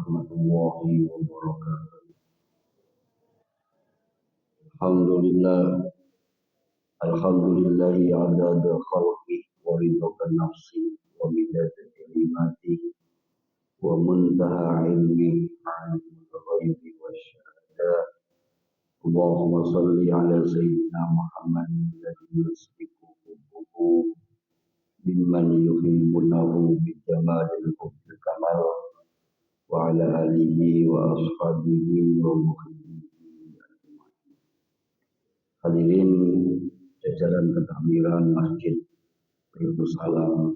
warahmatullahi wabarakatuh. Alhamdulillah, alhamdulillahi adada khalqi wa ridha nafsi wa midada kalimati wa muntaha ilmi alimul ghaibi wa syahadah. Allahumma salli ala sayyidina Muhammadin alladhi yusbiqu hubbuhu mimman yuhibbunahu bijamalil hubbil kamal wa ala alihi wa ashabihi wa muhibbihi. Hadirin jajaran ketakmiran Masjid Baitul Salam,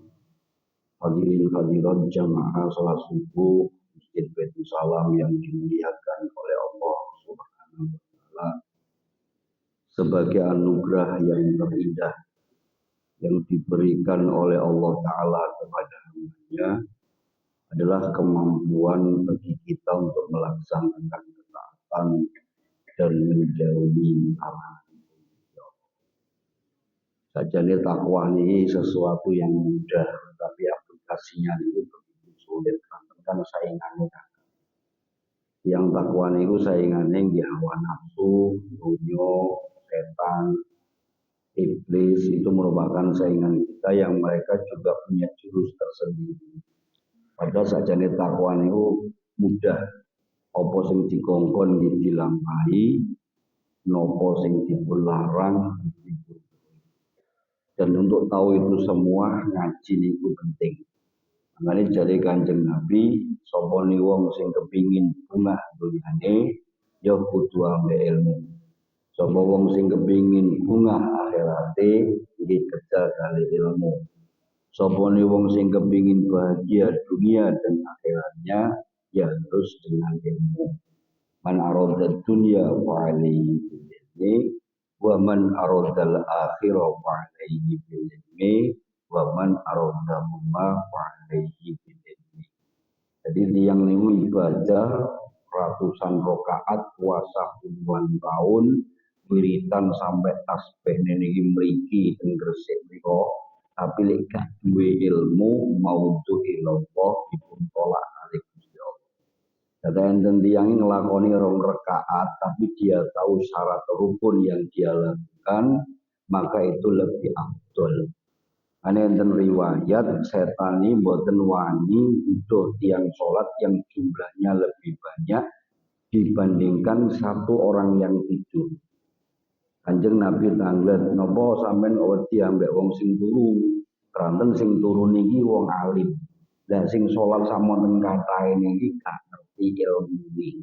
hadirin hadirat jamaah salat subuh Masjid Baitul Salam yang dimuliakan oleh Allah Subhanahu wa taala, sebagai anugerah yang terindah yang diberikan oleh Allah taala kepada hamba-Nya adalah kemampuan bagi kita untuk melaksanakan ketaatan dan menjauhi larangan. Sajane takwa ini sesuatu yang mudah, tapi aplikasinya itu begitu sulit. Kan saingannya, yang takwa itu saingannya di hawa nafsu, dunia, setan, iblis itu merupakan saingan kita yang mereka juga punya jurus tersendiri. Padahal sajane takwa itu mudah, apa sing dikongkon dilampahi, nopo sing dilarang dipikul. Dan untuk tahu itu semua ngaji itu penting. Makanya jadi Kanjeng Nabi, sapa ni wong sing kepingin bungah dunyane, ya kudu ambek ilmu. Sapa wong sing kepingin bungah akhirate, nggih kerja kali ilmu. Sapa ni wong sing kepingin bahagia dunia dan akhiratnya, ya terus dengan ilmu. Man arada dunya wa alaihi ilmi, wa man aradal akhirah wa alaihi bil ilmi, wa man aradahuma wa alaihi bil ilmi. Jadi yang niku ibadah ratusan rakaat, puasa puluhan tahun, wiritan sampai tasbih niki mriki teng Gresik menika, tapi lek gak duwe ilmu maudhu ilallah dipun tolak kali Gusti Allah. Kata enten tiyang nglakoni rong rakaat tapi dia tahu syarat rukun yang dia lakukan, maka itu lebih afdol. Ane enten riwayat setan ini mboten wani utuh tiyang salat yang jumlahnya lebih banyak dibandingkan satu orang yang tidur. Kanjeng Nabi tanglet, napa sampean wedi ambek wong sing turu? Kranten sing turu niki wong alim. Lah sing salat samonten kathahe niki gak ngerti ilmu iki.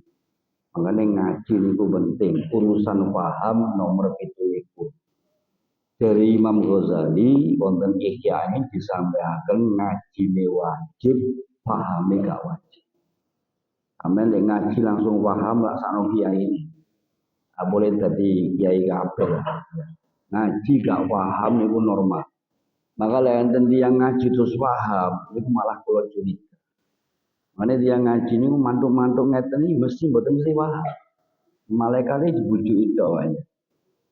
Makane ngaji niku penting, urusan paham nomor 7. Dari Imam Ghazali wonten Ihya ini disampaikan ngaji wajib, pahami gak wajib. Amen nek ngaji langsung paham laksana kiai ini. Boleh dadi kiai kabeh. Ngaji gak paham niku normal. Maka enten tiyang ngaji terus paham, itu malah kula curiga. Mane tiyang ngaji niku mantuk-mantuk ngeten iki mesti mboten mesti paham. Malaikate dibujuki tok wae.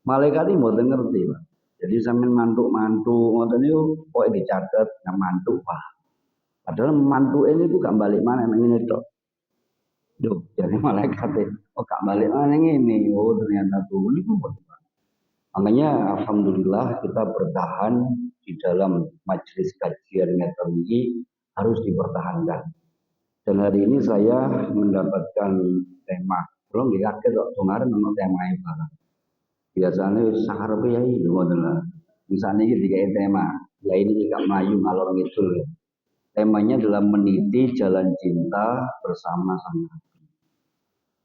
Malaikate mboten ngerti, Pak. Jadi sampean mantuk-mantuk ngoten niku kok dicatet nang mantuk paham. Padahal mantuke niku gak balik mana nang ngene tok. Duh, jadi malaikate kok gak balik mana ngene. Oh, ternyata tuh niku mboten. Makanya alhamdulillah kita bertahan di dalam majelis kajian ngeten iki harus dipertahankan. Dan hari ini saya mendapatkan tema. Belum dikaget kok kemarin ono temae barang. Biasanya saharepe yai ngoten lah. Misalnya iki dikai tema, ya ini gak melayu ngalor ngidul. Temanya adalah meniti jalan cinta bersama sang Nabi.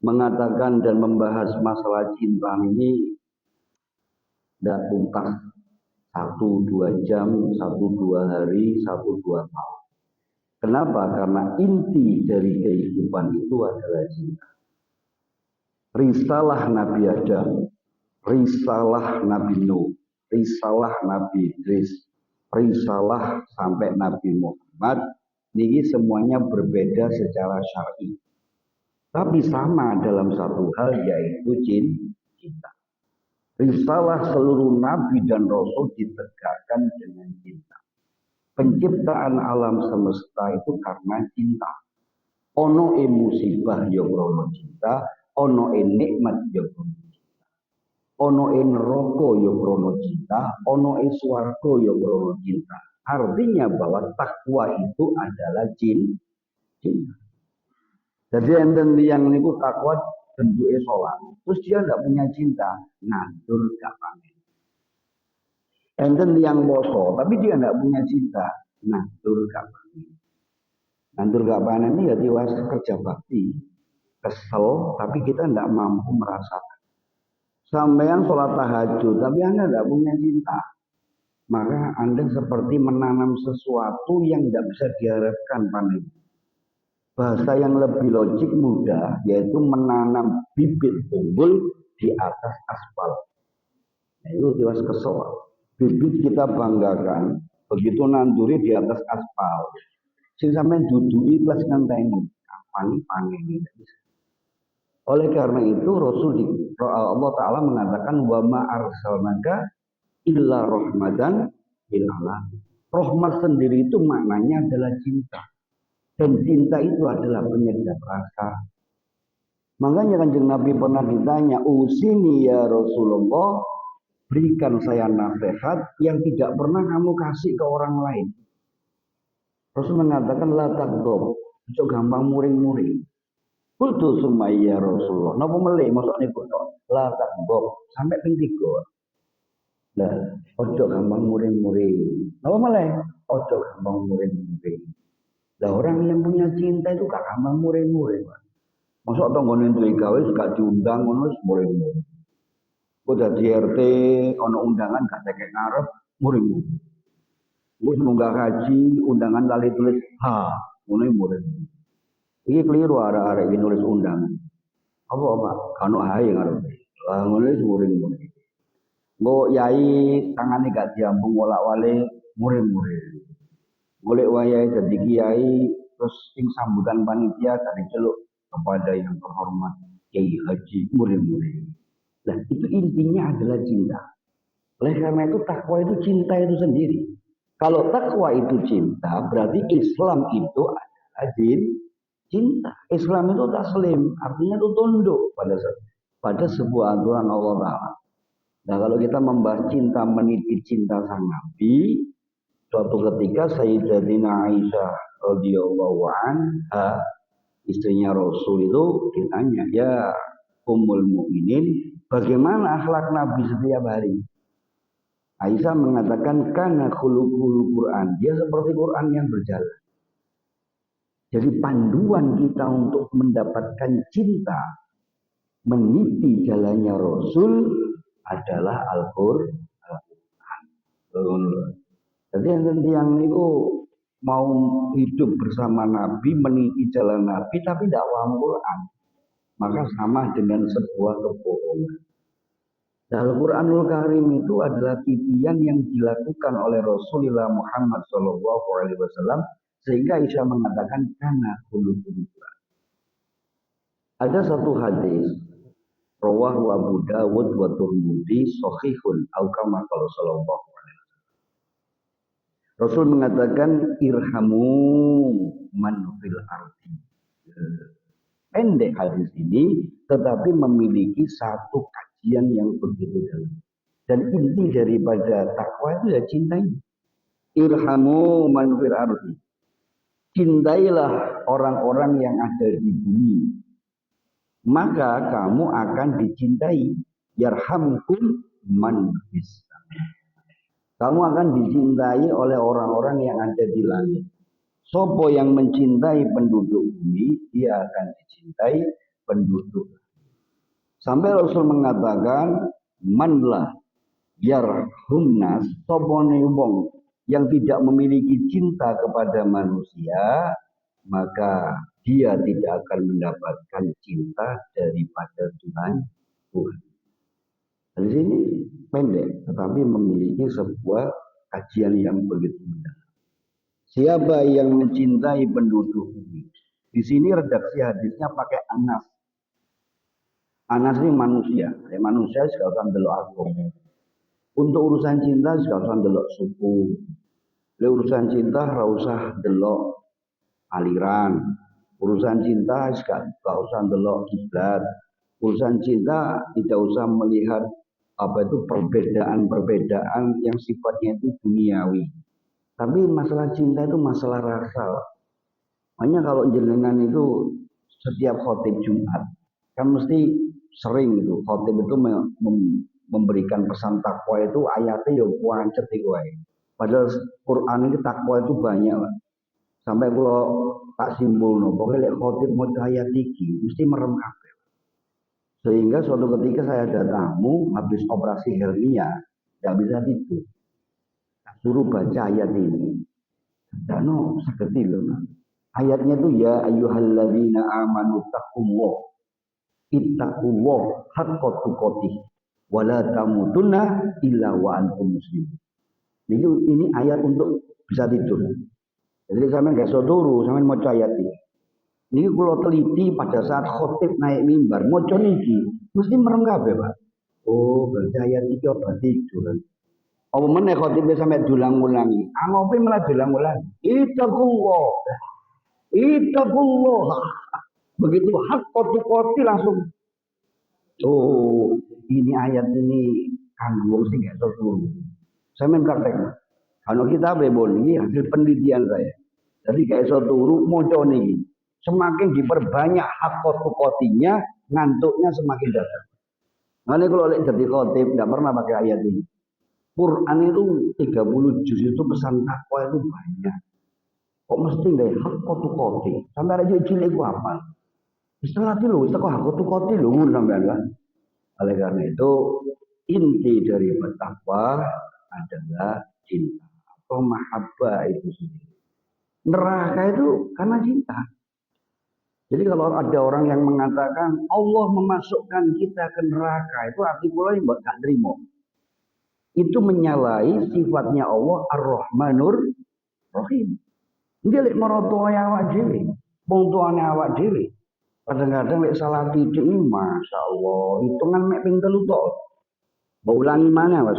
Mengatakan dan membahas masalah cinta ini tidak tuntas 1-2 jam, 1-2 hari, 1-2 tahun. Kenapa? Karena inti dari kehidupan itu adalah cinta. Risalah Nabi Adam, risalah Nabi Nuh, risalah Nabi Idris, risalah sampai Nabi Muhammad, ini semuanya berbeda secara syar'i. Tapi sama dalam satu hal, yaitu cinta. Risalah seluruh Nabi dan Rasul ditegakkan dengan cinta. Penciptaan alam semesta itu karena cinta. Ono musibah ya krana cinta, ono nikmat ya krana cinta. Ono neraka ya krana cinta, ono swarga ya krana cinta. Artinya bahwa takwa itu adalah cinta. Jadi enten yang niku takwa bentuke sholat. Terus dia tidak punya cinta, nandur gak panen. Enten yang poso, tapi dia tidak punya cinta, nandur gak panen. Nandur gak panen ini ya tiwas kerja bakti. Kesel, tapi kita tidak mampu merasakan. Sampai yang sholat tahajud, tapi Anda tidak punya cinta. Maka Anda seperti menanam sesuatu yang tidak bisa diharapkan panen. Bahasa yang lebih logik mudah, yaitu menanam bibit unggul di atas aspal. Nah, itu tiwas kesel. Bibit kita banggakan, begitu nanduri di atas aspal. Sing sampean dudui plus ngenteni, kapan panen ini. Oleh karena itu Allah Ta'ala mengatakan wa ma arsalnaka illa rahmatan lil alamin. Rahmat sendiri itu maknanya adalah cinta. Dan cinta itu adalah penyedap rasa. Makanya Kanjeng Nabi pernah ditanya, "Usini ya Rasulullah, berikan saya nasihat yang tidak pernah kamu kasih ke orang lain." Rasul mengatakan, "La taghdab, ojo gampang muring-muring." Kultu sumaya Rasulullah. Napa melih maksudnya kudu la taghdab sampai ping 3. Lah, ojo gampang muring-muring. Napa melih? Ojo gampang muring-muring. Lah orang yang punya cinta itu gak gampang muring-muring. Masuk tanggane duwe gawe gak diundang ngono wis muring-muring. Kok dadi RT ana undangan gak tekek ngarep muring-muring. Wis munggah haji undangan lali tulis ha, ngono muring-muring. Iki keliru arek-arek iki nulis undangan. Apa kanu hae ngarepe. Lah ngono wis muring-muring. Mbok yai tangane gak diambung wolak-walik muring-muring. Golek wayahe dadi kiai terus sing sambutan panitia gak diceluk kepada yang terhormat Kiai Haji murid-murid. Nah itu intinya adalah cinta. Oleh karena itu takwa itu cinta itu sendiri. Kalau takwa itu cinta berarti Islam itu adalah cinta. Islam itu taslim, artinya itu tunduk pada sebuah aturan Allah Ta'ala. Nah kalau kita membahas cinta meniti cinta sang Nabi, suatu ketika Sayyidatina Aisyah radhiyallahu anha istrinya Rasul itu ditanya, "Ya Ummul Mukminin, bagaimana akhlak Nabi setiap hari?" Aisyah mengatakan kana khuluqul Quran, dia seperti Quran yang berjalan. Jadi panduan kita untuk mendapatkan cinta meniti jalannya Rasul adalah Al-Qur'an. Jadi yang itu mau hidup bersama Nabi, meniti jalan Nabi, tapi tidak paham Quran, maka sama dengan sebuah kebohongan. Al-Quranul Karim itu adalah titian yang dilakukan oleh Rasulullah Muhammad SAW, sehingga Aisyah mengatakan karena khuluqul Quran. Ada satu hadis, rawahu Abu Dawud wa Tirmidzi sahihun au kama qala sallallahu alaihi wasallam. Rasul mengatakan irhamu man fil ardi. Pendek hadis ini tetapi memiliki satu kajian yang begitu dalam. Dan inti daripada takwa itu ya cintai. Irhamu man fil ardi. Cintailah orang-orang yang ada di bumi. Maka kamu akan dicintai. Yarhamkum man fis. Kamu akan dicintai oleh orang-orang yang ada di langit. Sopo yang mencintai penduduk bumi, dia akan dicintai penduduk. Sampai Rasul mengatakan, manlah yarhumnas, sopo wong yang tidak memiliki cinta kepada manusia, maka dia tidak akan mendapatkan cinta daripada Tuhan. Di sini pendek, tetapi memiliki sebuah kajian yang begitu mendalam. Siapa yang mencintai penduduk bumi? Di sini redaksi hadisnya pakai anas. Anas ini manusia. Manusia sekarang delok agama. Untuk urusan cinta sekarang delok suku. Urusan cinta ora usah delok aliran. Urusan cinta gak usah ndelok kiblat. Urusan cinta tidak usah melihat apa itu perbedaan-perbedaan yang sifatnya itu duniawi. Tapi masalah cinta itu masalah rasa. Makanya kalau jenengan itu setiap khotib Jumat kan mesti sering itu khotib itu memberikan pesan takwa itu ayatnya ya wancet itu. Padahal Quran ini takwa itu banyak lah. Sampai kalau tak simbol no, pokoknya khotib mau ayat iki mesti merem kabeh. Sehingga suatu ketika saya ada tamu habis operasi hernia, tidak bisa tidur. Suruh baca ayat ini. Dan no, seperti loh. Ayatnya itu ya ayyuhalladzina amanu taqullah. Ittaqullah haqqa tuqatih wa la tamutunna illa wa antum muslimun. Ini ayat untuk bisa tidur. Jadi sampean gak iso turu, sampean maca ayat ini. Ini kalau teliti pada saat khotib naik mimbar, maca niki mesti merem kabeh, Pak. Oh, berarti ayat iki obat tidur. Apa meneh khotibnya sampai diulang-ulangi. Angope malah diulang-ulangi. Ittaqullah. Ittaqullah. Begitu hak kotu-kotu langsung. Oh, ini ayat ini kanggo sing gak iso turu. Sampeyan praktek. Kalau kita bebon ini hasil penelitian saya. Jadi gak iso turu maca niki. Semakin diperbanyak hak kotu-kotinya, ngantuknya semakin datang. Makanya kalau lek jadi khotib nggak pernah pakai ayat ini. Quran itu 30 juz itu pesan takwa itu banyak. Kok mesti nggak hak kotu-koti? Sampai aja cilik itu apa? Istilah itu loh, istilah hak kotu-koti loh, sampai kan. Oleh karena itu inti dari bertakwa adalah cinta atau mahabbah itu sendiri. Neraka itu karena cinta. Jadi kalau ada orang yang mengatakan Allah memasukkan kita ke neraka, itu arti pula yang gak terima. Itu menyalahi sifatnya Allah Ar-Rahmanur Rahim. Dia lek maroto awak dhewe, wong tuane awak dhewe. Kadang-kadang lek salah titik ini Masya Allah, hitungan mek ping 3 tok. Mau ulangi mana Mas?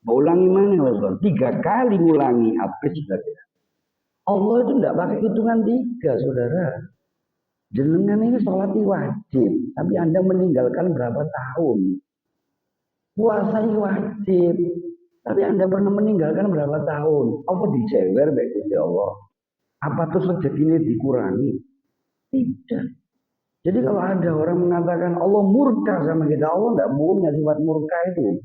Mau ulangi mana Mas? 3 kali ngulangi habis sudah. Allah itu tidak pakai hitungan 3, Saudara. Jenengan ini sholat wajib, tapi Anda meninggalkan berapa tahun? Puasa wajib, tapi Anda pernah meninggalkan berapa tahun? Apa dijewer baik Allah? Apa terus rezekinya dikurangi? Tidak. Jadi kalau ada orang mengatakan Allah murka sama kita, Allah tidak punya sifat murka itu.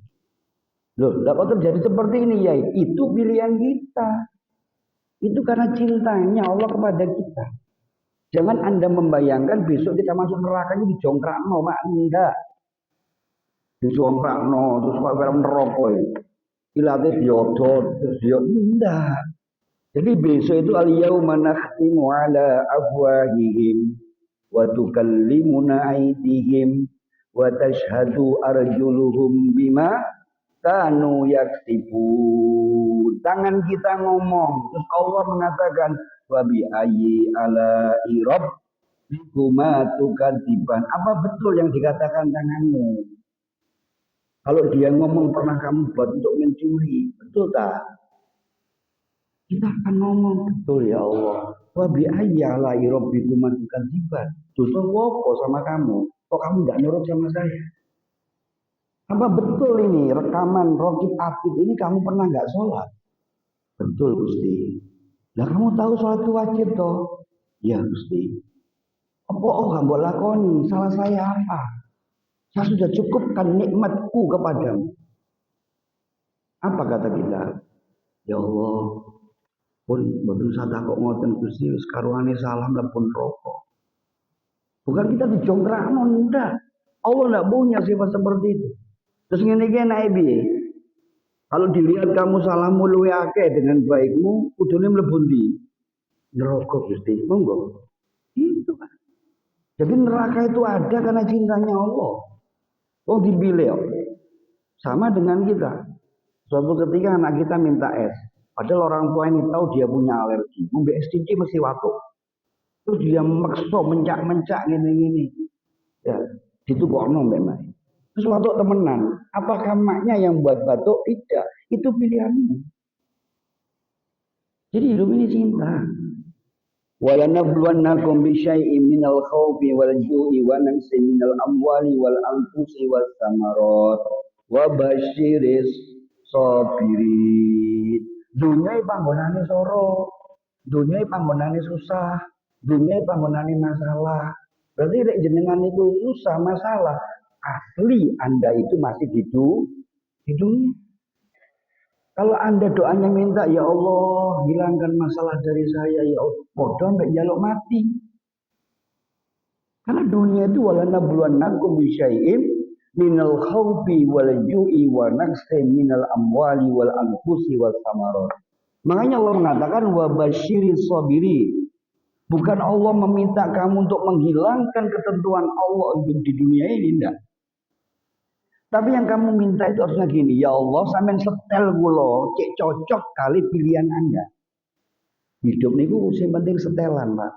Loh, kok terjadi seperti ini ya? Itu pilihan kita. Itu karena cintanya Allah kepada kita. Jangan Anda membayangkan besok kita masuk nerakanya dijongkrakno, Pak. Enggak. Dijongkrakno, terus Pak film neraka itu. Ilate diodot, terus dia enggak. Jadi besok itu al-yauma nakhtimu ala afwahihim wa tukallimuna aydihim wa tashhadu arjuluhum bima kanu yaksibun. Tangan kita ngomong, terus Allah mengatakan wa bi ayyi ala irab bikuma tukadziban. Apa betul yang dikatakan tanganmu? Kalau dia ngomong pernah kamu buat untuk mencuri, betul tak? Kita akan ngomong betul ya Allah. Wa bi ayyi ala irab bikuma tukadziban. Dosa apa sama kamu? Kok kamu enggak nurut sama saya? Apa betul ini rekaman Rokib Atid ini kamu pernah nggak sholat? Betul Gusti. Nah kamu tahu sholat itu wajib toh? Ya Gusti. Apa kamu lakoni? Salah saya apa? Saya sudah cukupkan nikmatku kepadamu. Apa kata kita? Ya Allah, pun betul sadar kok ngoten Gusti sekaruane salam dan pun rokok. Bukan kita dijongkrak enggak. Allah enggak punya sifat seperti itu. Terus ngene-ngene naik piye? Kalau dilihat kamu salahmu luwe akeh dengan baikmu, kudune mlebu ndi? Neraka Gusti. Monggo. Itu kan. Jadi neraka itu ada karena cintanya Allah. Oh dipilih. Sama dengan kita. Suatu ketika anak kita minta es. Padahal orang tua ini tahu dia punya alergi. Ngombe es cici mesti watuk. Terus dia maksa mencak-mencak gini-gini. Ya, ditukokno mbek Mas. Terus watuk temenan. Apakah maknya yang buat batuk? Tidak. Itu pilihanmu. Jadi hidup ini cinta. Walanabluwannakum bisyai'in minal khawfi wal ju'i wa naqsin minal amwali wal anfusi was samarat wa basyiris sabirin. Dunia panggonane soro, dunia panggonane susah, dunia panggonane masalah. Berarti lek jenengan itu susah masalah, asli Anda itu masih di dunia. Kalau Anda doanya minta, ya Allah, hilangkan masalah dari saya, ya Allah. Bodoh sampai jaluk mati. Karena dunia itu walanabluwannakum bisyai'in minal khawfi wal ju'i wa naqsin minal amwali wal anfusi wal samarat. Makanya Allah mengatakan wa basyiris sabirin. Bukan Allah meminta kamu untuk menghilangkan ketentuan Allah hidup di dunia ini, enggak. Tapi yang kamu minta itu harusnya gini, ya Allah, sampean setel kula, cek cocok kali pilihan Anda. Hidup niku sing penting setelan, Pak.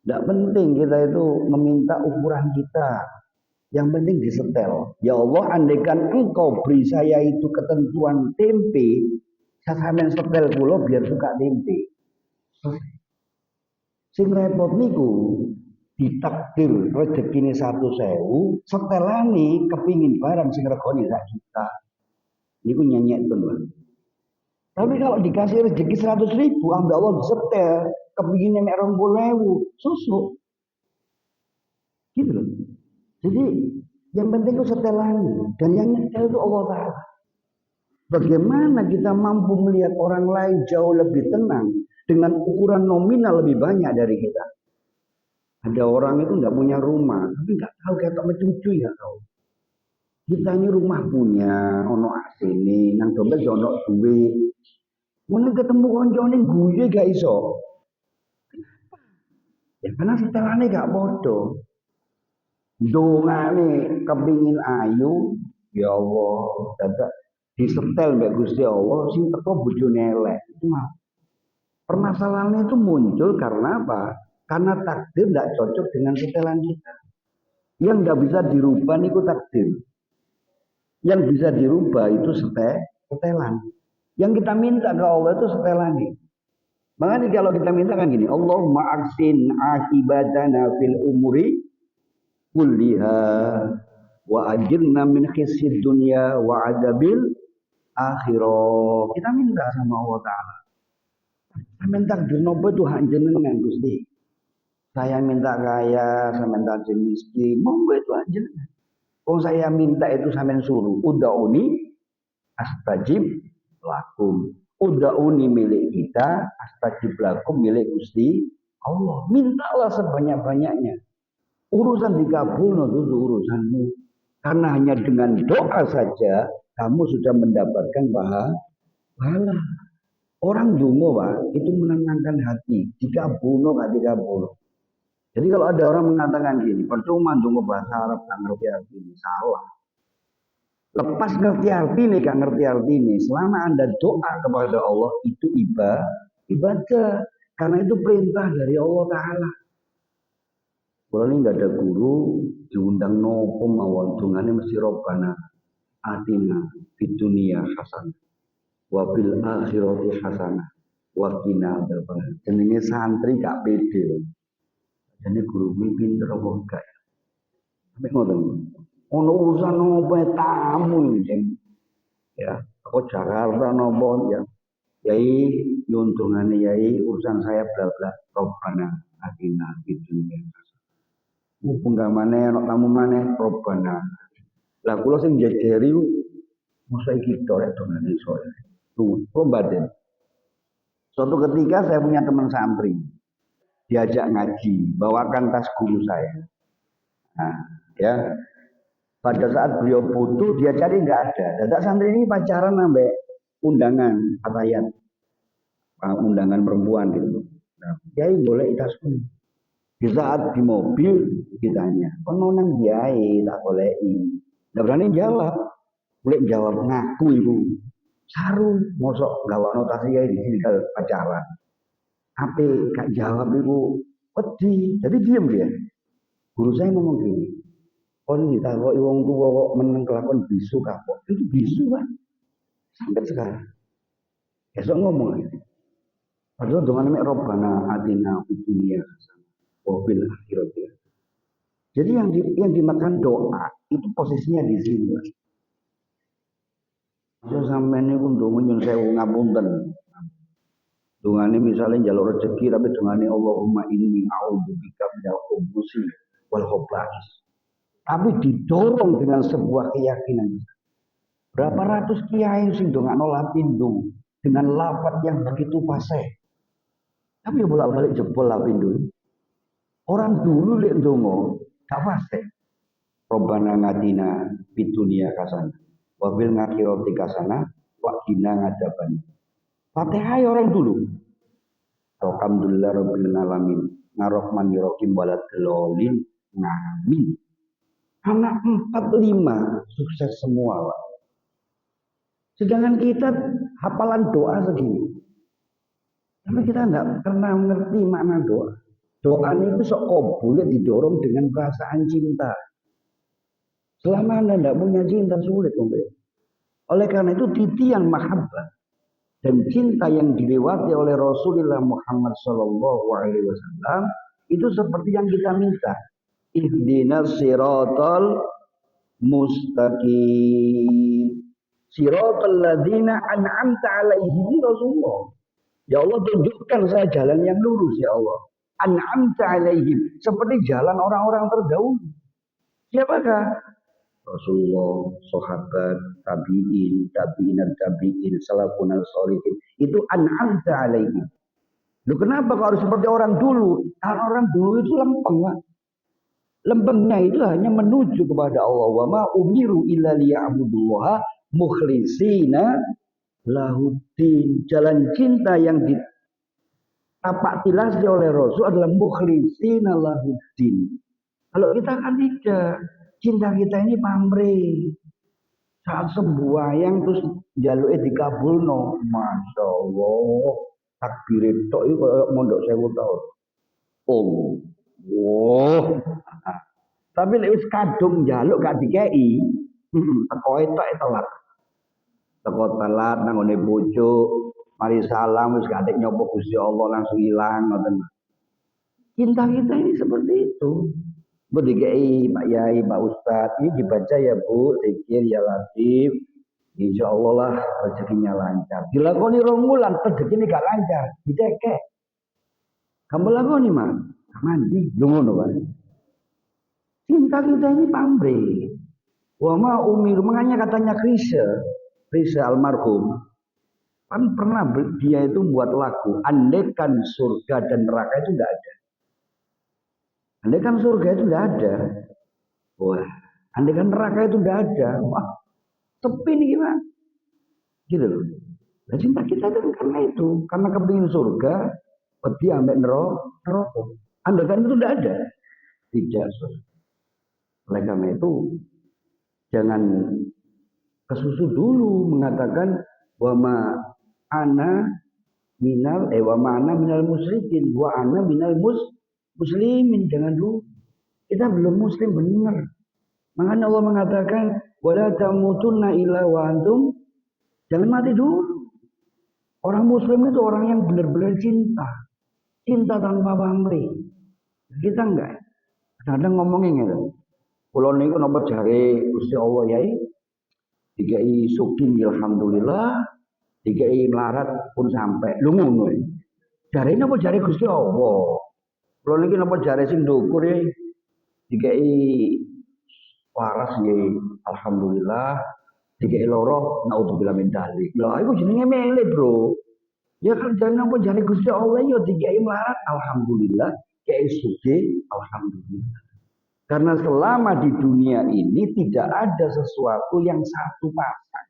Tidak penting kita itu meminta ukuran kita. Yang penting disetel. Ya Allah, andaikan engkau beri saya itu ketentuan tempe, saya sampean setel kula biar suka tempe. Sing repot niku ditakdir rezekine 100.000, setelane kepingin barang sing regane 1 juta. Niku nyenyek tenan. Tapi kalau dikasih rezeki 100.000, ambil Allah disetel, kepingin mek 20.000, susuk. Gitu loh. Jadi yang penting itu setelan, dan yang nyetel itu Allah Ta'ala. Bagaimana kita mampu melihat orang lain jauh lebih tenang dengan ukuran nominal lebih banyak dari kita. Ada orang itu nggak punya rumah, tapi nggak tahu kayak mencucu ya tahu. Kita ini rumah punya, ono asini, nang dompet ono duit. Mulai ketemu koncone guyu gak iso. Ya karena setelahnya gak bodoh. Dongane kepingin ayu, ya Allah, dadak disetel mbak Gusti Allah, sing teko bojone elek. Itu mah. Permasalahannya itu muncul karena apa? Karena takdir tidak cocok dengan setelan kita. Yang nggak bisa dirubah itu takdir. Yang bisa dirubah itu setelan. Yang kita minta ke Allah itu setelan nih. Makanya kalau kita minta kan gini, Allahumma aksin akibatana fil umuri kulliha wa ajirna min khisyid dunya wa adabil akhirah. Kita minta sama Allah Ta'ala. Minta takdir nopo itu hak jenengan Gusti. Saya minta kaya, saya minta miskin, monggo itu aja. Kalau saya minta itu sampean suruh, uda'uni astajib lakum. Uda'uni milik kita, astajib lakum milik Gusti Allah. Mintalah sebanyak-banyaknya. Urusan dikabul itu urusanmu. Karena hanya dengan doa saja kamu sudah mendapatkan pahala. Orang dungo, Pak, itu menenangkan hati. Dikabul, gak dikabul. Jadi kalau ada orang mengatakan gini, percuma dungo bahasa Arab gak ngerti arti ini, salah. Lepas ngerti arti ini, gak ngerti arti ini. Selama Anda doa kepada Allah, itu ibadah. Karena itu perintah dari Allah Ta'ala. Kalau ini gak ada guru, diundang nopo mawon, dungannya mesti Robbana atina fid dunya hasanah wa fil akhirati hasanah wa qina adzabannar. Jenenge santri gak pede. Jadi guru kuwi pinter apa enggak ya? Sampai ngoten. Ono urusan nopo tamu iki. Ya, aku Jakarta nopo ya. Yai untungane yai urusan saya bla bla Robbana atina fid dunya hasanah. Mumpung gak maneh ana tamu maneh Robbana. Lah kula sing jejeri mosok iki tok ya dongane iso. Tuh, batin. Suatu ketika saya punya teman santri, diajak ngaji, bawakan tas guru saya. Nah, ya, pada saat beliau butuh, dia cari nggak ada. Dadak santri ini pacaran sampai undangan atayat, undangan perempuan gitu. Nah, Kiai boleh tasku. Di saat di mobil ditanya, penonang Kiai tak bolehin. Nggak berani jawab, boleh jawab ngaku ibu. Saru, mosok gawa notasi ya tinggal pacaran. Apa gak jawab ibu, wedi, jadi diam dia. Guru saya ngomong gini, kon ditakoki wong tua kok meneng kelakon bisu kapok, itu bisu kan, sampai sekarang. Esok ngomong gitu. Padahal dengan mek Robbana atina fid dunya wa fil akhirati. Jadi yang dimakan doa itu posisinya di sini. Saya sampai ini pun dongo nyun sewu ngapunten. Dungane misalnya jalur rezeki tapi dungane Allahumma inni a'udzubika minal khubuthi wal khaba'is. Tapi didorong dengan sebuah keyakinan. Berapa ratus kiai sing dongakno lapindo dengan lafaz yang begitu fasih. Tapi bolak-balik jebol lapindo. Orang dulu lek ndonga gak fasih. Robbana ngatina fid dunya hasanah wa fil akhirati hasanah wa qina adzaban. Fatihah orang dulu. Alhamdulillah rabbil alamin. Narahmanir rahim walad dolin. Amin. Anak 4-5 sukses semua, Pak. Sedangkan kita hafalan doa segini. Tapi kita enggak pernah mengerti makna doa. Doa itu sok boleh didorong dengan perasaan cinta. Selama Anda tidak punya cinta sulit, oleh karena itu titian mahabbah dan cinta yang dilewati oleh Rasulullah Muhammad Sallallahu Alaihi Wasallam itu seperti yang kita minta. Ihdinas siratal mustaqim. Siratal ladzina an'amta alaihim Rasulullah. Ya Allah tunjukkan saya jalan yang lurus ya Allah. An'amta alaihim seperti jalan orang-orang terdahulu. Siapakah? Rasulullah, sahabat, tabi'in, tabi'in, salafun al-sholihin. Itu an'amta alaihim. Loh kenapa kalau harus seperti orang dulu? Karena orang dulu itu lempeng, Pak. Lempengnya itu hanya menuju kepada Allah. Wa ma umiru illa liya'budullaha mukhlisina lahuddin. Jalan cinta yang ditapak tilasi oleh Rasul adalah mukhlisina lahuddin. Kalau kita kan tidak. Cinta kita ini pamrih. Saat sembuhyang terus jaluke dikabulno. Masya Allah. Takbir tok itu kayak mondok 1000 tahun. Oh. Wow. Tapi lek wis kadung jaluk gak dikei. Teko etok telat. Teko telat nang ngene bojo, mari salam wis gak nyopo Gusti Allah langsung hilang ngoten. Cinta kita ini seperti itu. Berdikei Pak Yai, Pak Ustadz, ini dibaca ya Bu, zikir ya Latif, insya Allah lah rezekinya lancar. Dilakoni romulan, rezeki ini gak lancar, didekek. Kamu lakoni mah, mandi, lungono kan. Cinta kita ini pamrih. Wama umir, makanya katanya Krisya almarhum, kan pernah dia itu buat lagu, andaikan surga dan neraka itu tidak ada. Andai kan surga itu tidak ada, wah, andai kan neraka itu tidak ada, wah, sepi nih gimana? Gitu loh. Nah, cinta kita itu karena kepingin surga, peti ambek neraka. Andai kan itu tidak ada, tidak. Oleh karena itu, jangan kesusu dulu mengatakan wama ana minal musyrikin, wa ana minal muslimin. Jangan dulu, kita belum muslim benar. Makanya Allah mengatakan wala tamutunna illa wa antum, jangan mati dulu. Orang muslim itu orang yang benar-benar cinta tanpa pamrih. Kita enggak. Kadang ngomongin gitu. Kulo niku napa jare Gusti Allah yai dikai sugih alhamdulillah, dikai melarat pun sampai lu ngono. Jare napa jare Gusti Allah. Kulo niki napa jare sing ndukur ya dikai waras nggih alhamdulillah, dikai loro naudzubillah min dzalik. Lha iku jenenge mele, Bro. Ya kan jare napa jare Gusti Allah ya dikai melarat alhamdulillah, dikai sugih alhamdulillah. Karena selama di dunia ini tidak ada sesuatu yang satu pasang.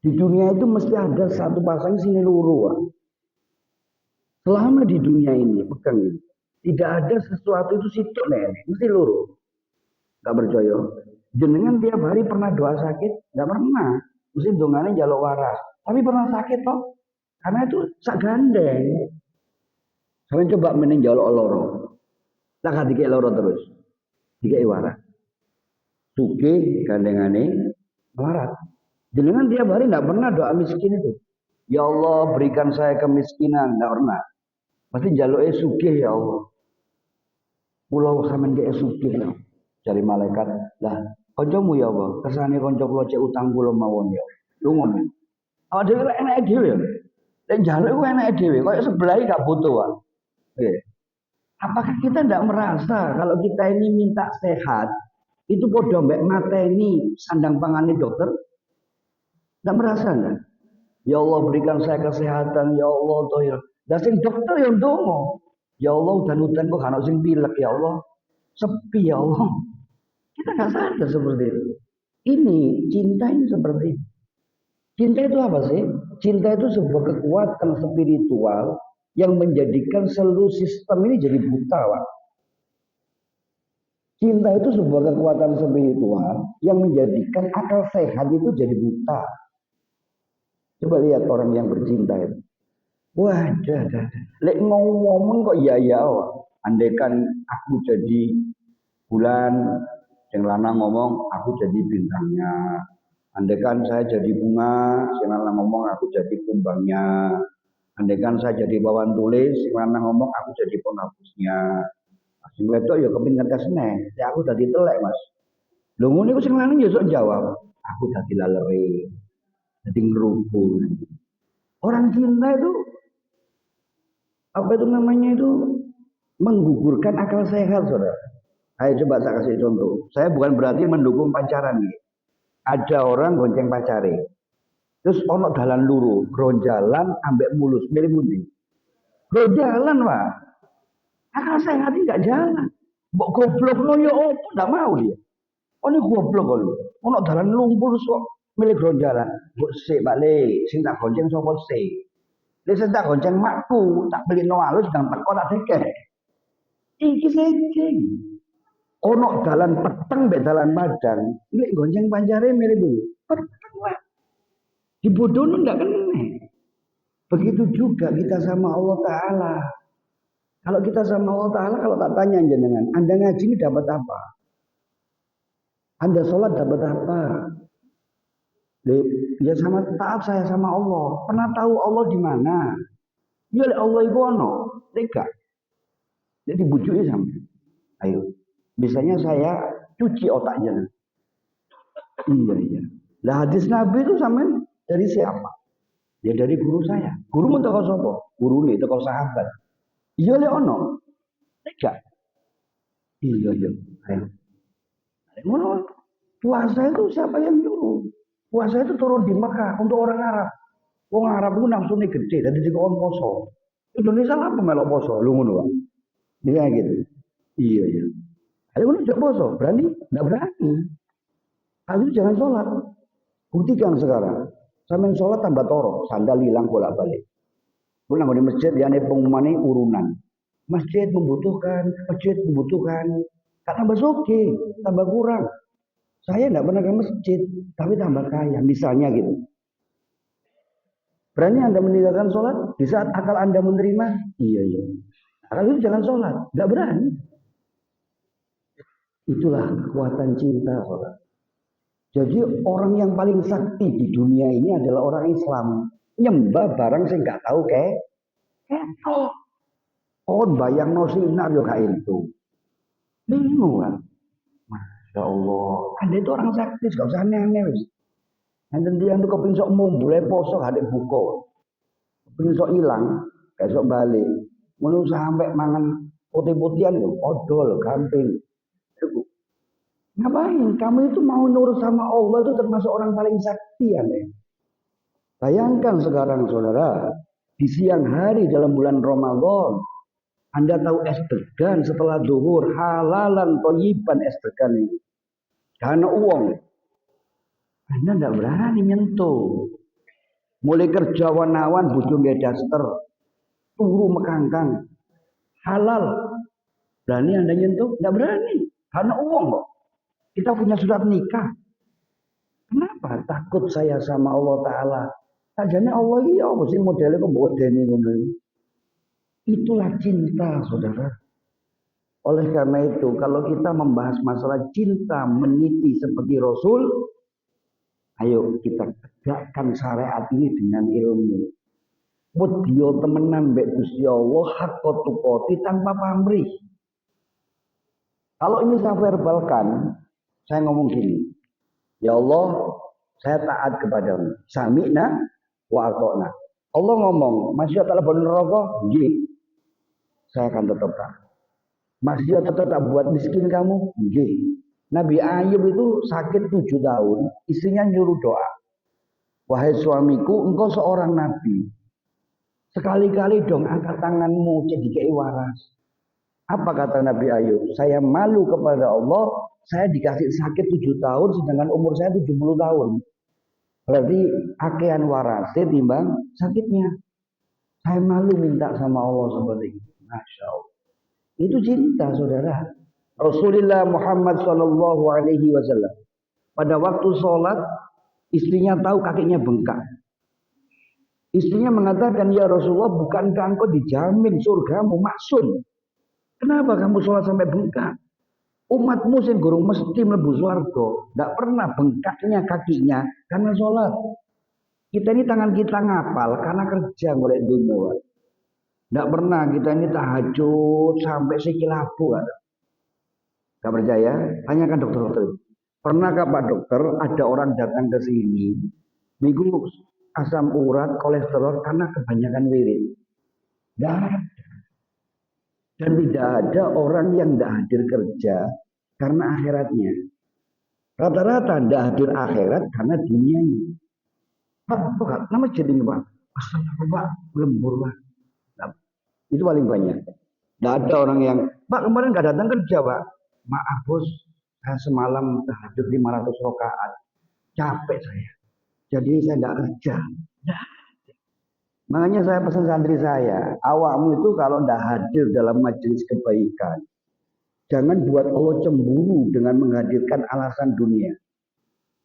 Di dunia itu mesti ada satu pasang sini luru. Selama di dunia ini, pegang ini. Tidak ada sesuatu itu situ nih, mesti luru. Gak percaya. Jenengan tiap hari pernah doa sakit? Gak pernah. Mesti dongane jaluk waras. Tapi pernah sakit toh? Karena itu sak gandeng. Sampai coba mending jaluk loro. Tak dikek loro terus. Dikai waras. Sugih gandengane waras. Jenengan tiap hari tidak pernah doa miskin itu. Ya Allah berikan saya kemiskinan, enggak pernah. Pasti njaluke sugih ya Allah. Pulau sampean ge sugih ya. Cari malaikat. Lah, kancamu ya Allah, kersane kanca kula cek utang kula mawon ya. Lu ngono. Awak dhewe lek enake dhewe ya. Lek njaluk ku enake dhewe, koyo sebelah gak butuh, Pak. Oke. Apakah kita tidak merasa kalau kita ini minta sehat, itu podo mbek mateni sandang pangani dokter? Tidak merasa enggak? Ya Allah berikan saya kesehatan, ya Allah tohir. Dan sing dokter yang dongo. Ya Allah udan-udan kok ana sing pilek ya Allah. Sepi ya Allah. Kita nggak sadar seperti itu. Ini cinta ini seperti itu. Cinta itu apa sih? Cinta itu sebuah kekuatan spiritual yang menjadikan seluruh sistem ini jadi buta, Pak. Cinta itu sebuah kekuatan spiritual yang menjadikan akal sehat itu jadi buta. Coba lihat orang yang bercinta itu. Wah, dah. Lek ngomong kok ya. Andaikan aku jadi bulan, yang lanang ngomong aku jadi bintangnya. Andaikan saya jadi bunga, yang lanang ngomong aku jadi kumbangnya. Andaikan saya jadi bawaan tulis, yang lanang ngomong aku jadi penghapusnya. Sing wedok ya kepengin ngetesne, ya aku dadi telek, Mas. Lho ngono iku sing lanang ya sok jawab, aku dadi lalere, dadi ngerupu. Orang cinta itu apa itu namanya itu menggugurkan akal sehat, saudara. Ayo coba saya kasih contoh. Saya bukan berarti mendukung pacaran nih. Ada orang gonceng pacare. Terus ono dalan luru, gronjalan ambek mulus, milih mundi. Gronjalan, Pak. Akal sehat ini enggak jalan. Mbok goblok lo ya opo enggak mau dia. Oh ini goblok kok. Ono dalan lumpur kok milih gronjalan. Mbok sik balik, sing tak gonceng sapa sik. Wis tak gonceng makku, tak beli no alus dan teko tak dekek. Iki sing ono dalan peteng mbek dalan padang, nek gonceng pancare milih dulu. Peteng lah. Dibodohno ndak kena. Begitu juga kita sama Allah Ta'ala. Kalau kita sama Allah Ta'ala, kalau tak tanya jenengan, Anda ngaji ini dapat apa? Anda sholat dapat apa? Ya sama taat saya sama Allah. Pernah tahu Allah di mana? Ya Allah itu ono. Tidak. Jadi bujuki sama. Ayo. Misalnya saya cuci otaknya. Iya. Lah hadis Nabi itu sama dari siapa? Ya dari guru saya. Guru mun teko sapa? Guru nih teko sahabat. Iya le ono. Tidak. Iya. Ayo. Ngono. Puasa itu siapa yang nyuruh? Puasa itu turun di Mekah untuk orang Arab. Wong Arab itu nafsunya gede, jadi dikon poso. Indonesia apa melok poso? Lu ngono, Pak. Bisa gitu. Iya. Ayo ngono jak poso, berani? Enggak berani. Ayo jangan sholat. Buktikan sekarang. Sampai sholat tambah toro, sandal hilang bolak-balik. Pulang di masjid ya nih pengumuman urunan. Masjid membutuhkan. Tak tambah soke, tambah kurang. Saya enggak pernah ke masjid, tapi tambah kaya. Misalnya gitu. Berani Anda meninggalkan sholat di saat akal Anda menerima? Iya. Akal itu jangan sholat, nggak berani. Itulah kekuatan cinta, saudara. Jadi orang yang paling sakti di dunia ini adalah orang Islam. Nyembah barang saya nggak tahu ketok. Oh bayang no sinar yo kayak itu. Bingung kan? Masya Allah. Anda itu orang sakti, gak usah aneh-aneh. Nanti dia itu kepin sok mulai poso hadek buko. Kepin sok hilang, kayak sok balik. Menurut sampai mangan putih-putihan itu, odol, gamping. Ngapain? Kamu itu mau nurut sama Allah itu termasuk orang paling sakti ya. Bayangkan sekarang saudara, di siang hari dalam bulan Ramadan, Anda tahu es degan setelah zuhur, halalan toyiban es degan ini. Karena uang. Anda tidak berani nyentuh. Mulai kerja wanawan, bujung daster, turu mekangkang. Halal. Berani Anda nyentuh? Tidak berani. Karena uang kok. Kita punya surat nikah. Kenapa? Takut saya sama Allah Ta'ala. Sajane Allah iya apa sih modelnya kok bodeni ngono. Itulah cinta, saudara. Oleh karena itu, kalau kita membahas masalah cinta meniti seperti Rasul, ayo kita tegakkan syariat ini dengan ilmu. Wedya temenan mbek Gusti Allah hakka tukoti tanpa pamrih. Kalau ini saya verbalkan, saya ngomong gini, ya Allah, saya taat kepadamu. Sami'na wa ata'na. Allah ngomong, masih tak lebih neraka? Nggih. Saya akan tetap taat. Masih tetap buat miskin kamu? Nggih. Nabi Ayub itu sakit 7 tahun, istrinya nyuruh doa. Wahai suamiku, engkau seorang nabi. Sekali-kali dong angkat tanganmu jadi kayak waras. Apa kata Nabi Ayub? Saya malu kepada Allah, saya dikasih sakit 7 tahun sedangkan umur saya 70 tahun. Berarti akean warase timbang sakitnya. Saya malu minta sama Allah seperti itu. Masya Allah. Itu cinta saudara. Rasulullah Muhammad Sallallahu Alaihi Wasallam pada waktu sholat istrinya tahu kakinya bengkak. Istrinya mengatakan, ya Rasulullah, bukankah engkau dijamin surgamu maksum? Kenapa kamu sholat sampai bengkak? Umatmu sing gurung mesti mlebu swarga, ndak pernah bengkaknya kakinya karena sholat. Kita ini tangan kita ngapal karena kerja golek dunia. Ndak pernah kita ini tahajud sampai sekilabu kan. Gak percaya? Tanyakan dokter-dokter. Pernahkah Pak Dokter ada orang datang ke sini minggu asam urat, kolesterol karena kebanyakan wirid? Dan tidak ada orang yang tidak hadir kerja karena akhiratnya. Rata-rata tidak hadir akhirat karena dunianya. Pak, nama jadi Pak. Pak, lembur Pak. Nah, itu paling banyak. Tidak ada orang yang, Pak kemarin nggak datang kerja Pak. Maaf bos, saya semalam tahajud 500 rakaat. Capek saya. Jadi saya tidak kerja. Nah. Makanya saya pesan santri saya, awakmu itu kalau tidak hadir dalam majelis kebaikan, jangan buat Allah cemburu dengan menghadirkan alasan dunia.